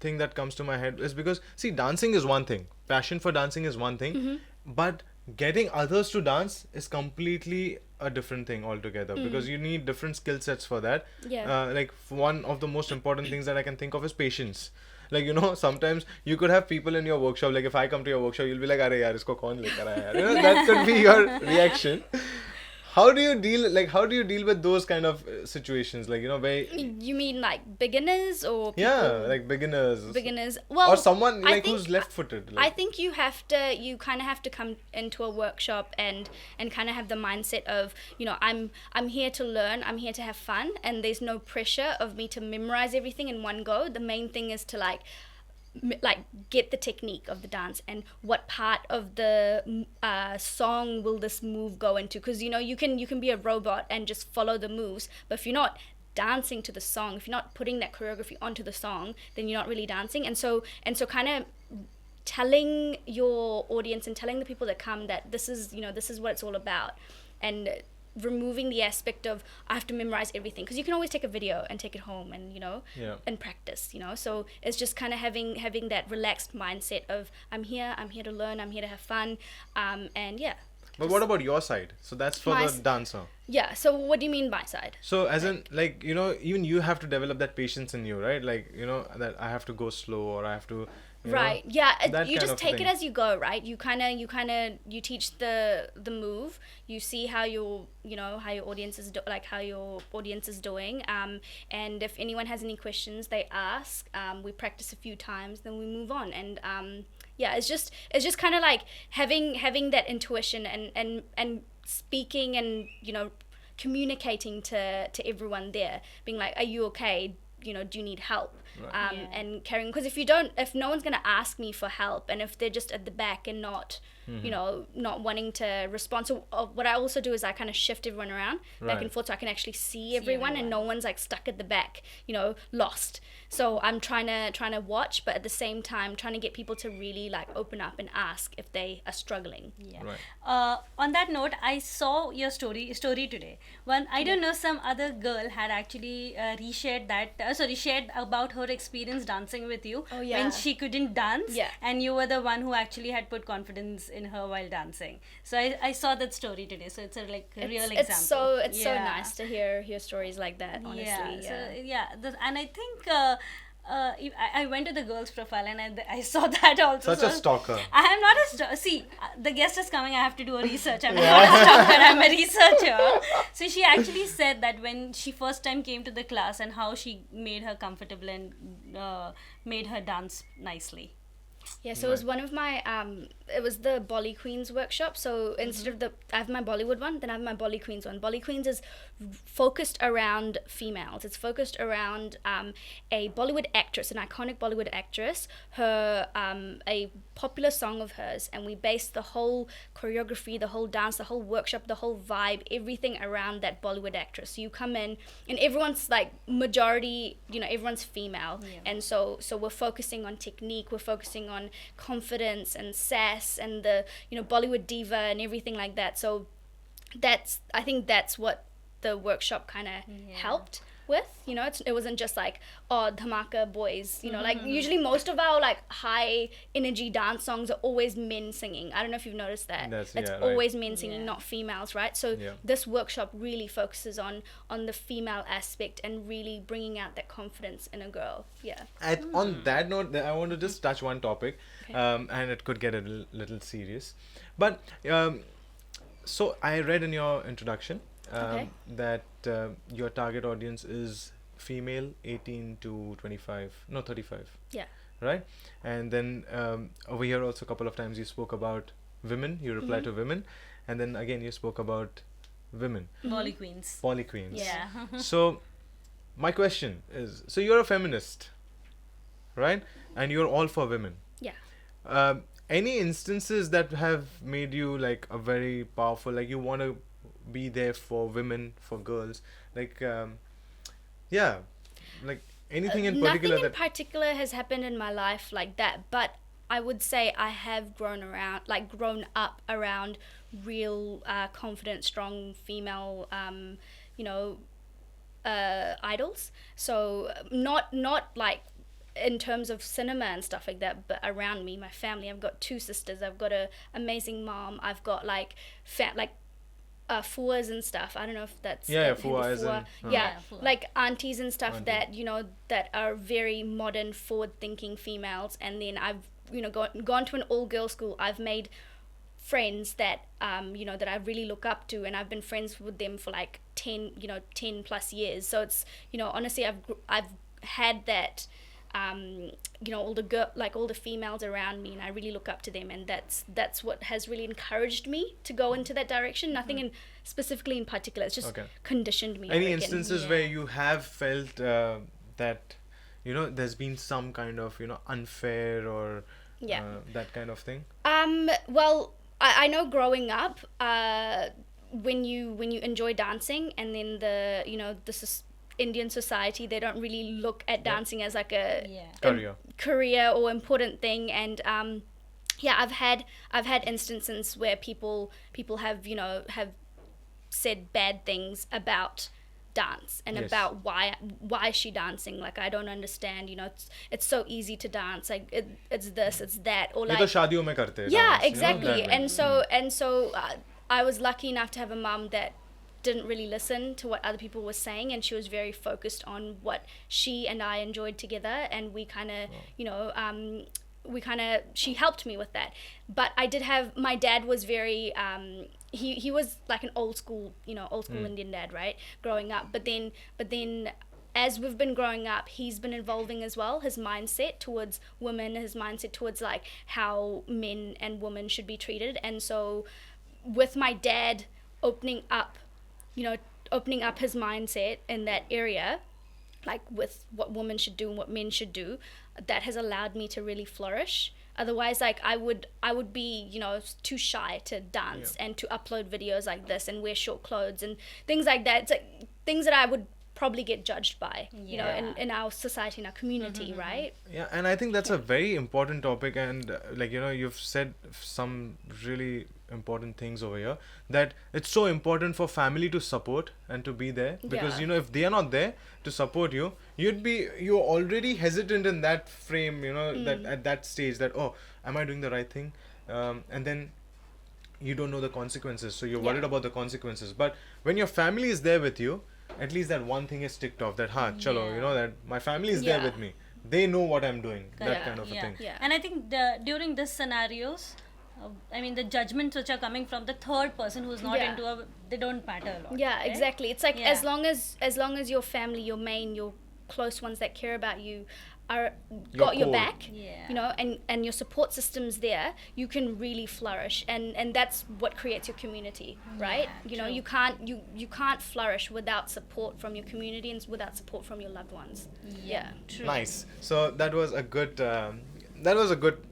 thing that comes to my head is because, see, dancing is one thing, passion for dancing is one thing, but getting others to dance is completely a different thing altogether, because you need different skill sets for that. Yeah. Like one of the most important things that I can think of is patience. Like, you know, sometimes you could have people in your workshop, like if I come to your workshop, you'll be like, "Arey yaar, isko kaun lekar aaya yaar?" You know, that could be your reaction. How do you deal with those kind of situations, like, you know, where You mean like beginners or people? yeah, like beginners Well, or someone I like think- who's left-footed, I think you kind of have to come into a workshop and kind of have the mindset of, you know, I'm here to learn, I'm here to have fun, and there's no pressure of me to memorize everything in one go. The main thing is to like get the technique of the dance and what part of the song will this move go into, because, you know, you can be a robot and just follow the moves, but if you're not dancing to the song, if you're not putting that choreography onto the song, then you're not really dancing. And so kind of telling your audience and telling the people that come that this is what it's all about, and removing the aspect of I have to memorize everything, because you can always take a video and take it home and Yeah. and practice, so it's just kind of having that relaxed mindset of I'm here to learn, I'm here to have fun, and yeah. But what about your side? So that's for My the dancer. Yeah, so what do you mean by side? So as in, like, even you have to develop that patience in you, right? Like, that I have to go slow, or I have to, Right. Yeah. that You kind just of take thing. it as you go, right? You you teach the move. You see how your how your audience is doing. And if anyone has any questions, they ask. We practice a few times, then we move on. And yeah, it's just kind of like having that intuition and speaking and communicating to everyone there, being like, are you okay? Do you need help? Right. Yeah. And carrying, because if no one's going to ask me for help, and if they're just at the back and not not wanting to respond, so what I also do is I kind of shift everyone around back Right. and forth, so I can actually see everyone, and no one's like stuck at the back, lost. So I'm trying to watch, but at the same time trying to get people to really like open up and ask if they are struggling. Yeah. Right. On that note, I saw your story today. One, I don't know, some other girl had actually shared about her experience dancing with you Oh, yeah. when she couldn't dance, Yeah. and you were the one who actually had put confidence in her while dancing. So I saw that story today. So it's a real example. It's so nice to hear stories like that, honestly. Yeah. Yeah. So and I think. I went to the girl's profile and I saw that also. Such a stalker. I am not a stalker. See, the guest is coming. I have to do a research. I'm not a stalker. I'm a researcher. So she actually said that when she first time came to the class and how she made her comfortable and made her dance nicely. Yeah, so it was one of my it was the Bolly Queens workshop. So instead of I have my Bollywood one, then I have my Bolly Queens one. Bolly Queens is focused around females. It's focused around a Bollywood actress, an iconic Bollywood actress, her a popular song of hers, and we based the whole choreography, the whole dance, the whole workshop, the whole vibe, everything around that Bollywood actress. So you come in and everyone's like majority, everyone's female. Yeah. And so we're focusing on technique, we're focusing on confidence and sass and the Bollywood diva and everything like that. So I think that's what the workshop kind of helped with. It wasn't just like, oh, dhamaka boys, like usually most of our like high energy dance songs are always men singing. I don't know if you've noticed that. It's always men singing, not females, right? So this workshop really focuses on the female aspect and really bringing out that confidence in a girl. Yeah. On that note, I want to just touch one topic, and it could get a little serious. But so I read in your introduction that your target audience is female 18 to 35. Yeah. Right? And then over here also a couple of times you spoke about women, you replied to women, and then again you spoke about women. Bolly Queens. Poly queens. Yeah. So my question is, so you're a feminist, right? And you're all for women. Yeah. Any instances that have made you like a very powerful, like you want to be there for women, for girls, like like anything in particular Nothing in particular has happened in my life like that, but I would say I have grown up around real confident, strong female idols. So not like in terms of cinema and stuff like that, but around me, my family. I've got 2 sisters. I've got a amazing mom. I've got like fuas and stuff. I don't know if that's fuas fua. and Yeah, Fua. like aunties and stuff Auntie. that that are very modern, forward-thinking females. And then I've gone to an all-girls school. I've made friends that that I really look up to, and I've been friends with them for like 10 plus years. So it's honestly I've had that all the females around me, and I really look up to them, and that's what has really encouraged me to go into that direction. Nothing specifically in particular, it's just conditioned me. Any I reckon. instances where you have felt that there's been some kind of unfair or that kind of thing? Well, I know growing up, when you enjoy dancing, and then the Indian society, they don't really look at dancing as like a career or important thing. And I've had instances where people have said bad things about dance and Yes. about why is she dancing, like I don't understand, it's so easy to dance, like it's this, it's that, or ये like तो शादियों में करते हैं yeah, dance, exactly. that way. And so I was lucky enough to have a mum that didn't really listen to what other people were saying, and she was very focused on what she and I enjoyed together, and we kind of she helped me with that. But I did have, my dad was very he was like an old school Indian dad, right, growing up, but then as we've been growing up, he's been evolving as well, his mindset towards women, his mindset towards like how men and women should be treated. And so with my dad opening up his mindset in that area, like with what women should do and what men should do, that has allowed me to really flourish. Otherwise, like I would be too shy to dance and to upload videos like this and wear short clothes and things like that. It's like things that I would probably get judged by, in our society, in our community, right? Yeah, and I think that's a very important topic, and you've said some really important things over here, that it's so important for family to support and to be there, because if they are not there to support you, you're already hesitant in that frame, that at that stage, that am I doing the right thing, and then you don't know the consequences, so you're worried about the consequences. But when your family is there with you, at least that one thing is ticked off, that chalo, that my family is there with me, they know what I'm doing, that kind of a thing. And I think during this scenarios, the judgments which are coming from the third person who's not into they don't matter a lot. Yeah, right? exactly. It's like as long as your family, your close ones that care about you are got your back, and your support system's there, you can really flourish, and that's what creates your community, right? You can't flourish without support from your community and without support from your loved ones. True. Nice. So that was a good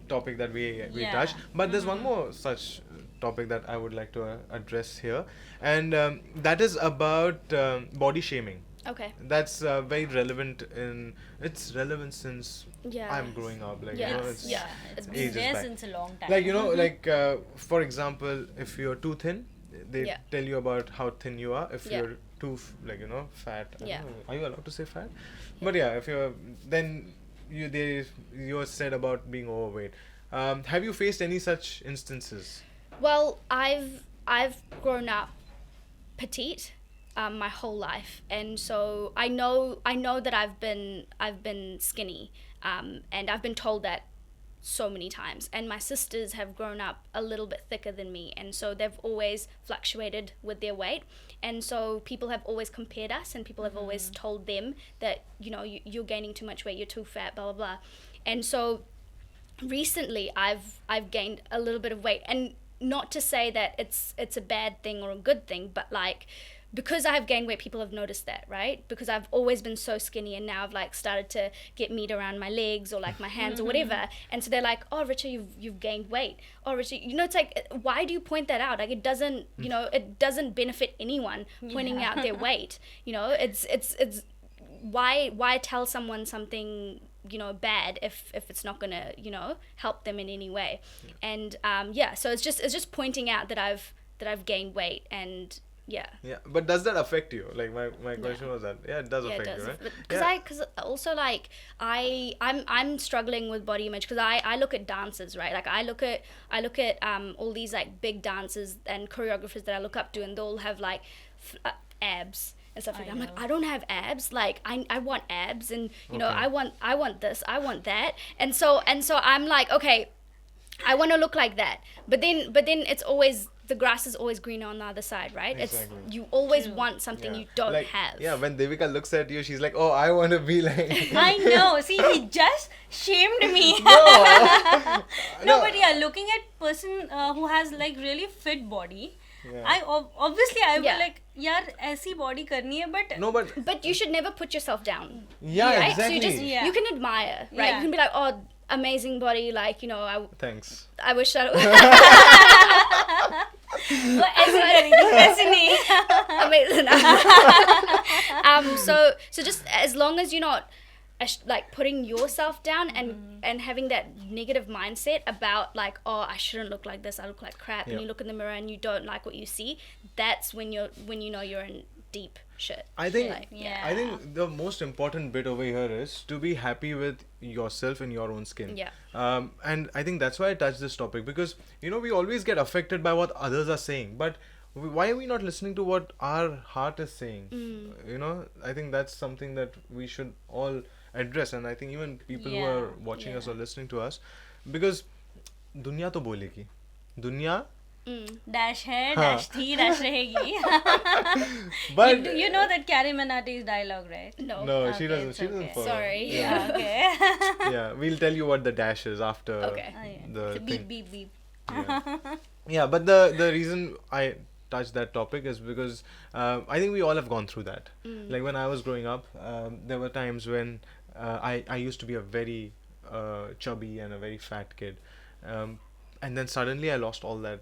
topic that we touched, but there's one more such topic that I would like to address here, and that is about body shaming. Okay. That's very relevant it's relevant since I'm growing up, It's been ages there back. since a long time. For example, if you're too thin, they tell you about how thin you are. If you're too fat, I don't know, are you allowed to say fat? But if you're, then you're said about being overweight. Have you faced any such instances? Well, I've grown up petite my whole life, and so I know that I've been skinny, and I've been told that so many times. And my sisters have grown up a little bit thicker than me, and so they've always fluctuated with their weight, and so people have always compared us, and people have always told them that you're gaining too much weight, you're too fat, blah blah blah. And so recently I've gained a little bit of weight, and not to say that it's a bad thing or a good thing, but like, because I have gained weight, people have noticed that, right? Because I've always been so skinny, and now I've started to get meat around my legs or my hands or whatever, and so they're like, "Oh, Richa, you've gained weight. Oh, Richa," it's like, why do you point that out? Like, it doesn't, it doesn't benefit anyone pointing out their weight. It's why tell someone something bad if it's not gonna help them in any way. And so it's just pointing out that I've gained weight. And but does that affect you? Like, my question was that it does affect you, right? Because also I'm struggling with body image, because I look at dancers, right? Like I look at all these big dancers and choreographers that I look up to, and they'll have abs and stuff like that. I'm like, I don't have abs. Like I want abs, and I want this, I want that, and so I'm like, okay, I want to look like that, but then it's always, the grass is always greener on the other side, right? Exactly. It's, you always want something you don't have. Yeah, when Devika looks at you, she's like, oh, I want to be like... I know. See, he just shamed me. No, but looking at person who has really fit body, I obviously I will yaar, aisi body karni hai, but... No, but you should never put yourself down. Yeah, right? exactly. So you can admire, right? You can be like, oh, amazing body, Thanks. I wish I amazing. So just as long as you're not like putting yourself down and having that negative mindset about like, oh, I shouldn't look like this, I look like crap, and you look in the mirror and you don't like what you see, that's when you know you're in deep shit. I think Like, I think the most important bit over here is to be happy with yourself in your own skin. Yeah. And I think that's why I touched this topic, because we always get affected by what others are saying, but why are we not listening to what our heart is saying? I think that's something that we should all address, and I think even people who are watching us or listening to us, because दुनिया तो बोलेगी, दुनिया dash hai, dash thi, dash rahegi. but you know that Carrie Manati's dialogue, right? no. no, she Okay, doesn't. it's She doesn't okay. follow. Sorry. Yeah. Okay. Yeah, we'll tell you what the dash is after Okay. Oh, yeah. the So thing. beep beep beep. Yeah, but the reason I touched that topic is because I think we all have gone through that. Like when I was growing up, there were times when I used to be a very chubby and a very fat kid, and then suddenly I lost all that.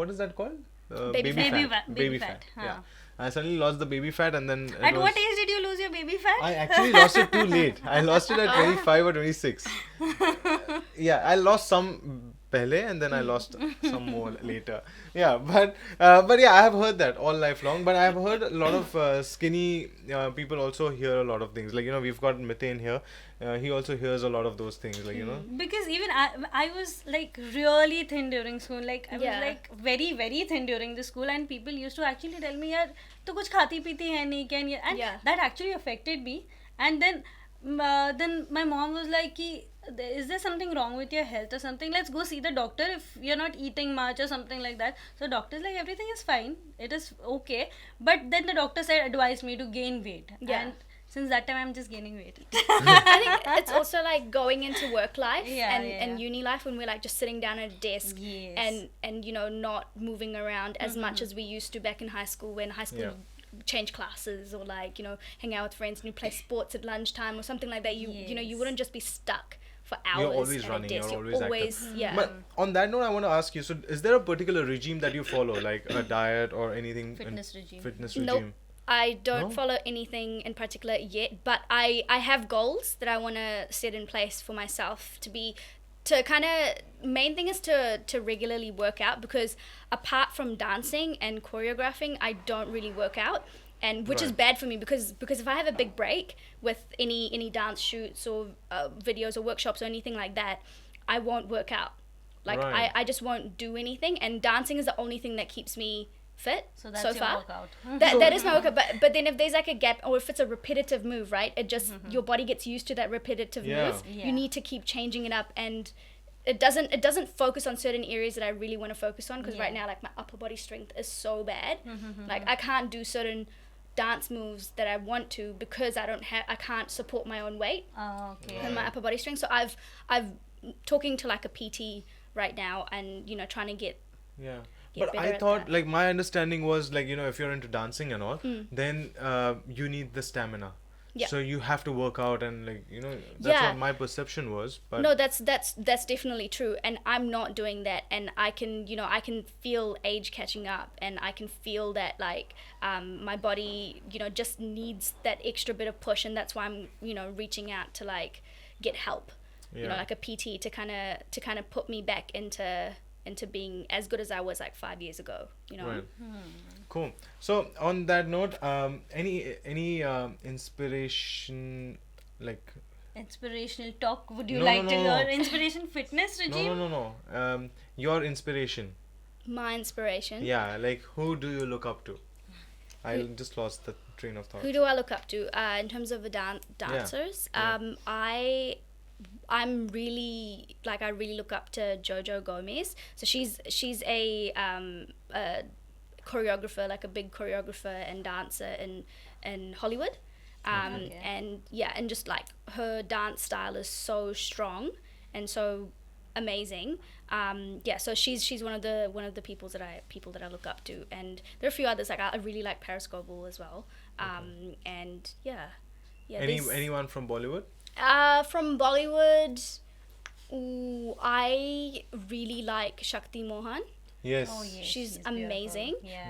What is that called? Baby fat. Baby Baby fat. fat, Yeah, huh. I suddenly lost the baby fat, and then At what age did you lose your baby fat? I actually lost it too late. I lost it at 25 or 26. Yeah, I lost some pehle and then I lost some more later. Yeah, but yeah, I have heard that all lifelong. But I have heard a lot of skinny people also hear a lot of things. Like, we've got Mhetar here. He also hears a lot of those things. Like, Because even I was like really thin during school. Like I was Yeah. like very very thin during the school, and people used to actually tell me, "यार तो कुछ खाती पीती है नहीं क्या?" And Yeah. that actually affected me. And then my mom was like, कि, "Is there something wrong with your health or something? Let's go see the doctor if you're not eating much or something like that." So doctor's like, everything is fine, it is okay. But then the doctor advised me to gain weight. Yeah. And since that time I'm just gaining weight. I think it's also like going into work life Yeah, and uni life when we're like just sitting down at a desk Yes. and not moving around as much as we used to back in high school, when high school change classes or like hang out with friends and you play sports at lunchtime or something like that. You wouldn't just be stuck for hours. You're always at running, a desk. you're always active. yeah. But on that note, I want to ask you, so is there a particular regime that you follow, like a diet or anything? Fitness regime. Fitness Nope. regime. I don't No? follow anything in particular yet, but I have goals that I want to set in place for myself to kind of, main thing is to regularly work out, because apart from dancing and choreographing, I don't really work out, and which is Right. bad for me because if I have a big break with any dance shoots or videos or workshops or anything like that, I won't work out. Like Right. I just won't do anything, and dancing is the only thing that keeps me fit So that's so your far. workout. That is my workout, but then if there's like a gap or if it's a repetitive move, right, it just your body gets used to that repetitive Yeah. move. Yeah. You need to keep changing it up, and it doesn't focus on certain areas that I really want to focus on, because right Yeah. now like my upper body strength is so bad. Like I can't do certain dance moves that I want to because I can't support my own weight Oh, okay. and my upper body strength. So I've talking to like a PT right now, and trying to get Yeah. Get But better I at thought, that. like, my understanding was, like, if you're into dancing and all, then you need the stamina. Yeah. So you have to work out, and, like, that's Yeah. what my perception was. But No, that's definitely true, and I'm not doing that, and I can feel age catching up, and I can feel that like my body just needs that extra bit of push, and that's why I'm reaching out to like get help, Yeah. like a PT to kind of put me back into being as good as I was like 5 years ago, Right. Cool. So on that note, any inspiration, like, Inspirational talk. Would you No, like no, to no, hear no. inspiration fitness regime? no. Your inspiration. My inspiration. Yeah, like, who do you look up to? I just lost the train of thought. Who do I look up to in terms of the dancers? Yeah. I'm really I really look up to Jojo Gomez. So she's a choreographer, like a big choreographer and dancer in Hollywood. Okay. And just like her dance style is so strong and so amazing. So she's one of the people that I look up to, and there are a few others. Like I really like Paris Goebel as well. And yeah. Anyone from Bollywood? From Bollywood, I really like Shakti Mohan. Yes. Oh, yes. She's beautiful. amazing, Yeah.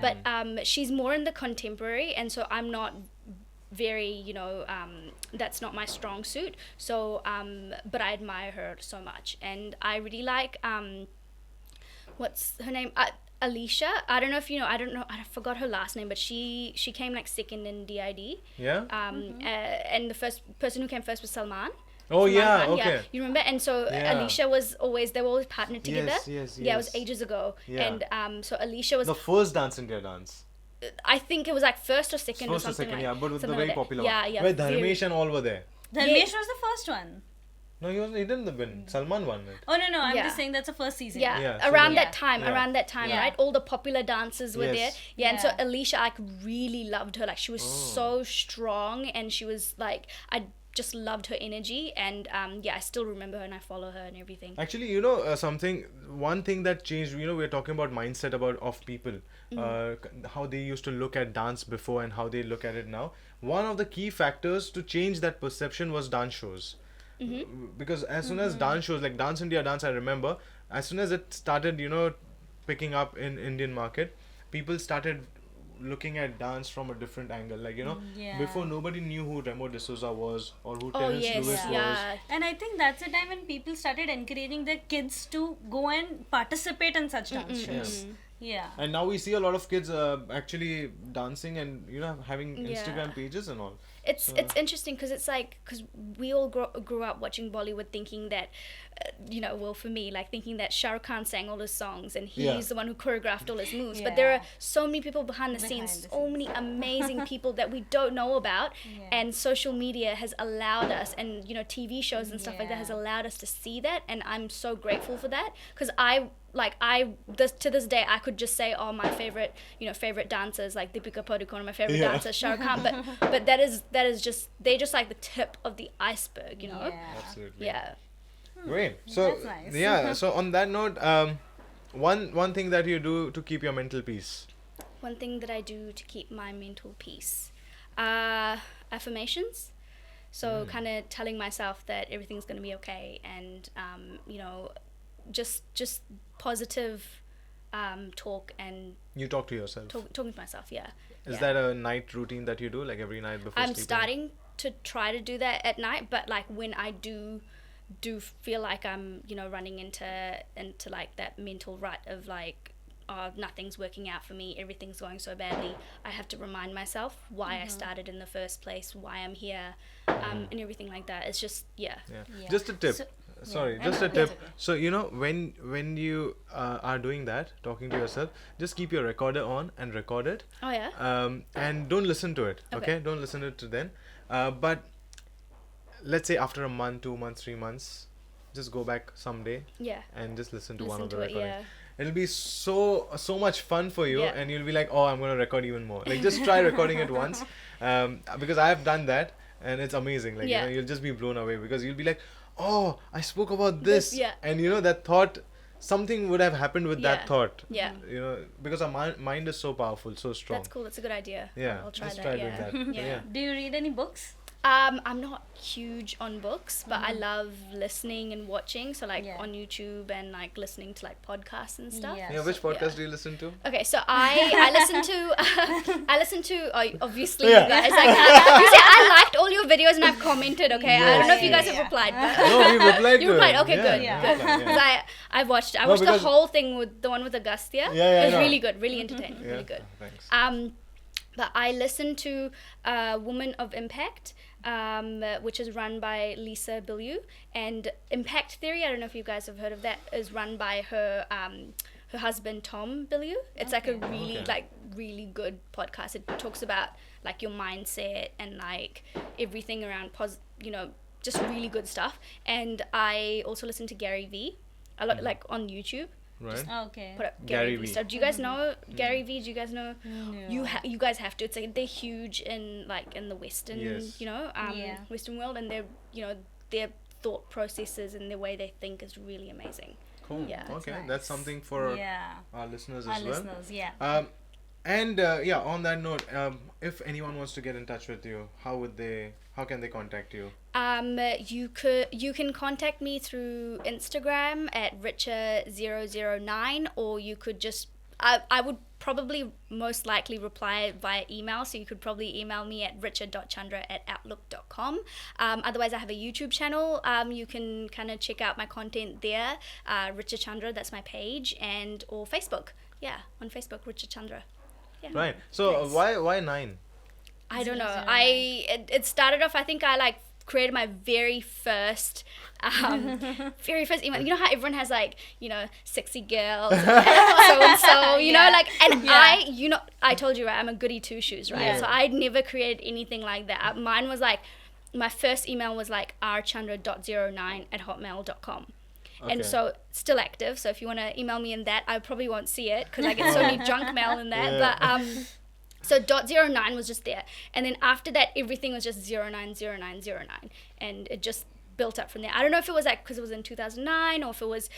but she's more in the contemporary, and so I'm not very, that's not my strong suit. So, but I admire her so much, and I really like what's her name? Alicia. I don't know if you know. I don't know. I forgot her last name, but she came like second in DID. Yeah. And the first person who came first was Salman. Oh Salman yeah. Khan, Okay. yeah. You remember? And so Yeah. Alicia was always, they were always partnered together. Yes. Yeah, it was ages ago. Yeah. And so Alicia was, The first Dance India dance. I think it was like first or second or First or something second, like. yeah, but with the something very like that. popular Yeah, one. yeah. Where very- Dharmesh and all were there. Dharmesh was the first one. No, he didn't win. Salman won it. Oh no, I'm Yeah. just saying that's the first season. Yeah, Yeah, so around then- that time, Yeah. right? Yeah. All the popular dancers were Yes. there. Yeah, and so Yeah. Alicia, I really loved her. Like, she was Oh. so strong, and she was like, I just loved her energy, and I still remember her, and I follow her and everything. Actually, one thing that changed, we're talking about mindset of people, how they used to look at dance before and how they look at it now. One of the key factors to change that perception was dance shows. Because as soon as dance shows, like Dance India Dance, I remember, as soon as it started, picking up in Indian market, people started looking at dance from a different angle. Like, Yeah. before nobody knew who Remo D'Souza was or who Oh Terence yes, Lewis was. yeah. And I think that's the time when people started encouraging their kids to go and participate in such dance shows. Yeah. And now we see a lot of kids actually dancing and having Yeah. Instagram pages and all. It's interesting because it's like, because we all grew up watching Bollywood thinking that, for me, like thinking that Shah Rukh Khan sang all his songs and he's Yeah. the one who choreographed all his moves. Yeah. But there are so many people behind the Behind scenes, the so many amazing people that we don't know about. Yeah. And social media has allowed us, and TV shows and stuff like that has Yeah. allowed us to see that. And I'm so grateful for that, because to this day, I could just say, oh, my favorite dancers, like Deepika Padukone, my favorite Yeah. dancer, Shah Rukh Khan, but that is just, they're just like the tip of the iceberg, Yeah. Absolutely. Yeah. Great. So That's nice. yeah. So on that note, one thing that you do to keep your mental peace. One thing that I do to keep my mental peace, affirmations. So kind of telling myself that everything's going to be okay, and just positive talk, and You talk to yourself. talking to myself. Yeah. Is Yeah. that a night routine that you do, like every night before I'm sleeping? starting to try to do that at night, but like when I do feel like I'm running into like that mental rut of like, oh, nothing's working out for me, everything's going so badly, I have to remind myself why I started in the first place, why I'm here, and everything like that. It's just Yeah. Yeah. Just a tip. So- Sorry, yeah. just a That's tip. okay. So when you are doing that, talking to yourself, just keep your recorder on and record it. Oh yeah. And don't listen to it. Okay, don't listen to it then. But let's say after a month, 2 months, 3 months, just go back someday Yeah. and just listen to Listen one of the to it, recordings. yeah. It'll be so much fun for you, Yeah. and you'll be like, oh, I'm gonna record even more. Like, just try recording it once, because I have done that, and it's amazing. Like, Yeah. you'll just be blown away, because you'll be like, oh, I spoke about this, yeah. and that thought, something would have happened with that Yeah. thought. Yeah. Because our mind is so powerful, so strong. That's cool. That's a good idea. Yeah, I'll try just that. try yeah. doing that. yeah. Yeah. Do you read any books? I'm not huge on books, but I love listening and watching. So like Yeah. on YouTube and like listening to like podcasts and stuff. Yeah. Yeah, which So, podcast yeah. do you listen to? Okay, so I listen to obviously Yeah. you guys, like you see, I liked all your videos and I've commented. Okay, I don't know if you guys have Yeah. replied, but No, we replied you to replied. it. Okay, good, Yeah, good. we replied, Because yeah. I watched No, the because- whole thing with the one with Agastya. Yeah, It was no. really good, really entertaining, Yeah, really good. thanks. But I listen to Woman of Impact, which is run by Lisa Bilyeu, and Impact Theory, I don't know if you guys have heard of that, is run by her husband Tom Bilyeu. It's like a really Okay. really good podcast. It talks about like your mindset and like everything around just really good stuff. And I also listen to Gary Vee a lot, like on YouTube. Right? Okay. Put up Gary Gary Vee. Vee stuff. Do you guys know Gary Vee? Do you guys know? No. You guys have to. It's like they're huge in the Western, Yes. Yeah. Western world, and their thought processes and the way they think is really amazing. Cool. Yeah. Okay, nice. that's something for Yeah. our listeners Our as well. listeners, yeah. And on that note, if anyone wants to get in touch with you, how can they contact you? You can contact me through Instagram at Richa009, or you could just I would probably most likely reply via email. So you could probably email me at richa.chandra@outlook.com. Otherwise, I have a YouTube channel. You can kind of check out my content there. Richa Chandra, that's my page, and or Facebook. Yeah, on Facebook, Richa Chandra. Yeah. Right. So why 9? I don't know. It started off. I think I like created my very first email. You know how everyone has like, you know, sexy girls, so and so, you know, like, and I told you, right, I'm a goody two shoes, right? Yeah. So I'd never created anything like that. Mine was like, my first email was like rchandra.09@hotmail.com. Okay. And so still active. So if you want to email me in that, I probably won't see it because I get so many junk mail in that. Yeah. But so .09 was just there, and then after that everything was just 090909, and it just built up from there. I don't know if it was like because it was in 2009 or if it was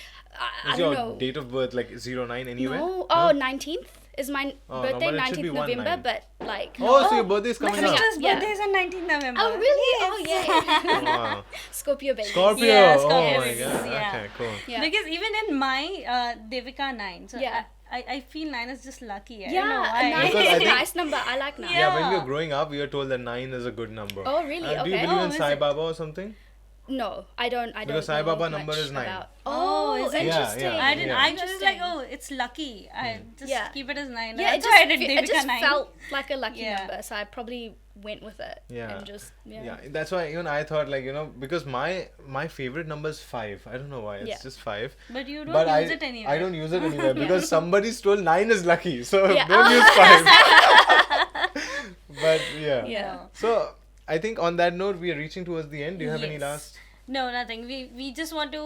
I Is don't your know. date of birth like 09 anywhere? No, 19th is my birthday, but it should be 19th November, 19. but like Oh, so your birthday is My coming up. sister's Yeah. birthday is on 19th November. oh really? Yes. Oh yeah. Oh, wow. Scorpio baby. Scorpio. Yeah, Oh Scorpio my babies, god. yeah. Okay, cool. Yeah. Because even in my Devika 9, so Yeah. I feel 9 is just lucky. I Yeah, don't know a why. 9 Because is I a think- nice number. I like 9. Yeah, when we Yeah. were growing up, we were told that 9 is a good number. Oh really? Do you Okay. believe in is Sai it? Baba or something? No, I don't. Because Sai know Baba much number is 9. about- Oh, Oh, is it? interesting. Yeah, I didn't. Yeah. I was like, Interesting. oh, it's lucky. I just Yeah. keep it as 9. Yeah, That's why I did it Devika just 9. felt like a lucky Yeah. number, so I probably went with it. Yeah. And just Yeah, that's why even I thought like, you know, because my favorite number is 5. I don't know why. It's Yeah. just 5. But you don't But use it anywhere. I don't use it anywhere because somebody stole 9 is lucky. So Yeah. don't use 5. But yeah. Yeah. So I think on that note we are reaching towards the end. Do you have any Yes. last? No, nothing. We just want to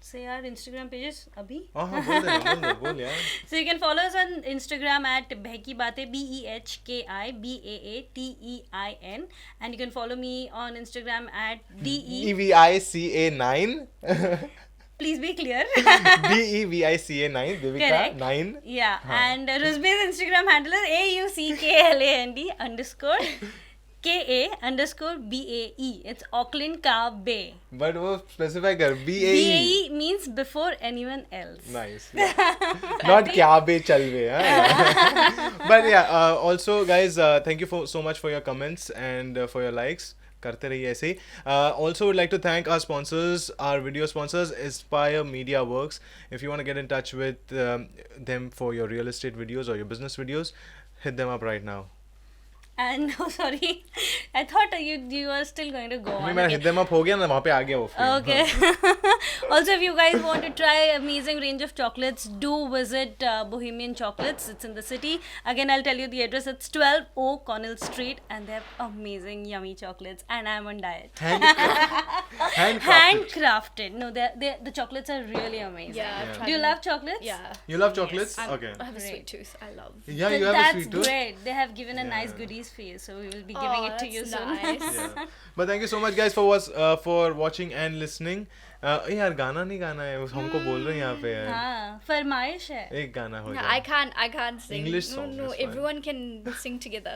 say our Instagram pages, Abhi. हाँ बोल दे बोल यार. So you can follow us on Instagram at Behki Baatein, BEHKI BAATEIN, and you can follow me on Instagram at DE. DEVICA9. Please be clear. DEVICA9. Devika Correct. 9. Yeah, and Ruzbeh's Instagram handle is AUCKLAND_KA_BAE. It's Auckland Ka Bay. But वो specify कर BAE. BAE means before anyone else. Nice. Yeah. Not kya be chal be. But yeah, also guys, thank you so much for your comments and for your likes. करते रहिए ऐसे ही. Also would like to thank our sponsors, our video sponsors, Aspire Media Works. If you want to get in touch with them for your real estate videos or your business videos, hit them up right now. And no, sorry, I thought you were still going to go नहीं on. मेरा Okay. hit them up हो गया ना वहाँ पे आ गया वो frame. Okay. Also, if you guys want to try amazing range of chocolates, do visit Bohemian Chocolates. It's in the city. Again, I'll tell you the address. It's 12 O Connell Street, and they have amazing, yummy chocolates. And I'm on diet. Handcrafted. Handcrafted. No, the chocolates are really amazing. Yeah. Do you love chocolates? Yeah. You love chocolates? I Okay. have a Great. sweet tooth. I love. Yeah, you have a That's sweet tooth. great. They have given a nice Yeah. goodies for you, so we will be giving it to you that's soon. nice. Yeah. But thank you so much guys for watching and listening. यार गाना नहीं गाना है हमको बोल रहे हैं यहाँ पे यार. हाँ, फरमाइश है. एक गाना हो No, जाए. I can't sing. English no, songs no, is fine. everyone can sing together.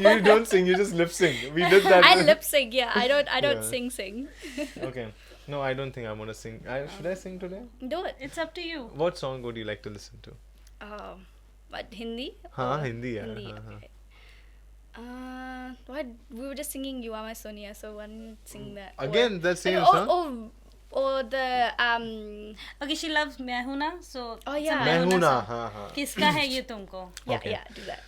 You don't sing, you just lip sync. We did that. I lip sync, yeah. I don't Yeah. sing. Okay. No, I don't think I want to sing. Should I sing today? Do it. It's up to you. What song would you like to listen to? What, Hindi? हाँ Or Hindi यार. Hindi, हाँ, हाँ. okay. What? We were just singing You Are My Sonia, so one sing that. Again, that same or, song. or the Okay, she loves मैं हूँ ना, so Oh, it's a yeah. मैं हूँ हूँ ना. song. हाँ हाँ. किसका है ये तुमको? Okay. yeah, do that.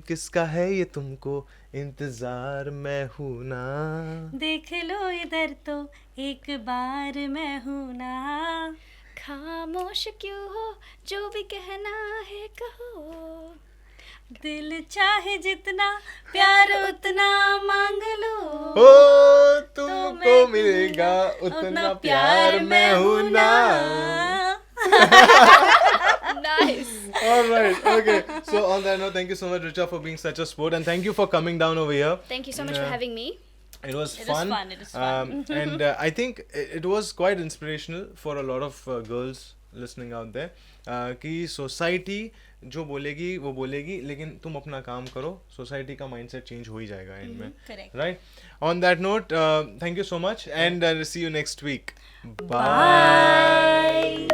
किसका है ये तुमको इंतजार मैं हूँ ना. देख लो इधर तो एक बार मैं हूँ ना. खामोश क्यों हो, जो भी कहना है कहो. दिल चाहे जितना प्यार उतना मांग लो. ओ तो तुमको मैं मिलेगा उतना उतना प्यार मैं हूँ ना. Nice. All right. Okay. So on that note, thank you so much, Richa, for being such a sport, and thank you for coming down over here. Thank you so much for having me. It was It was fun. fun, it was fun. And I think it was quite inspirational for a lot of girls listening out there. कि society जो बोलेगी वो बोलेगी, लेकिन तुम अपना काम करो. Society का mindset change हो ही जाएगा इनमें. Correct. Right. On that note, thank you so much, and see you next week. Bye.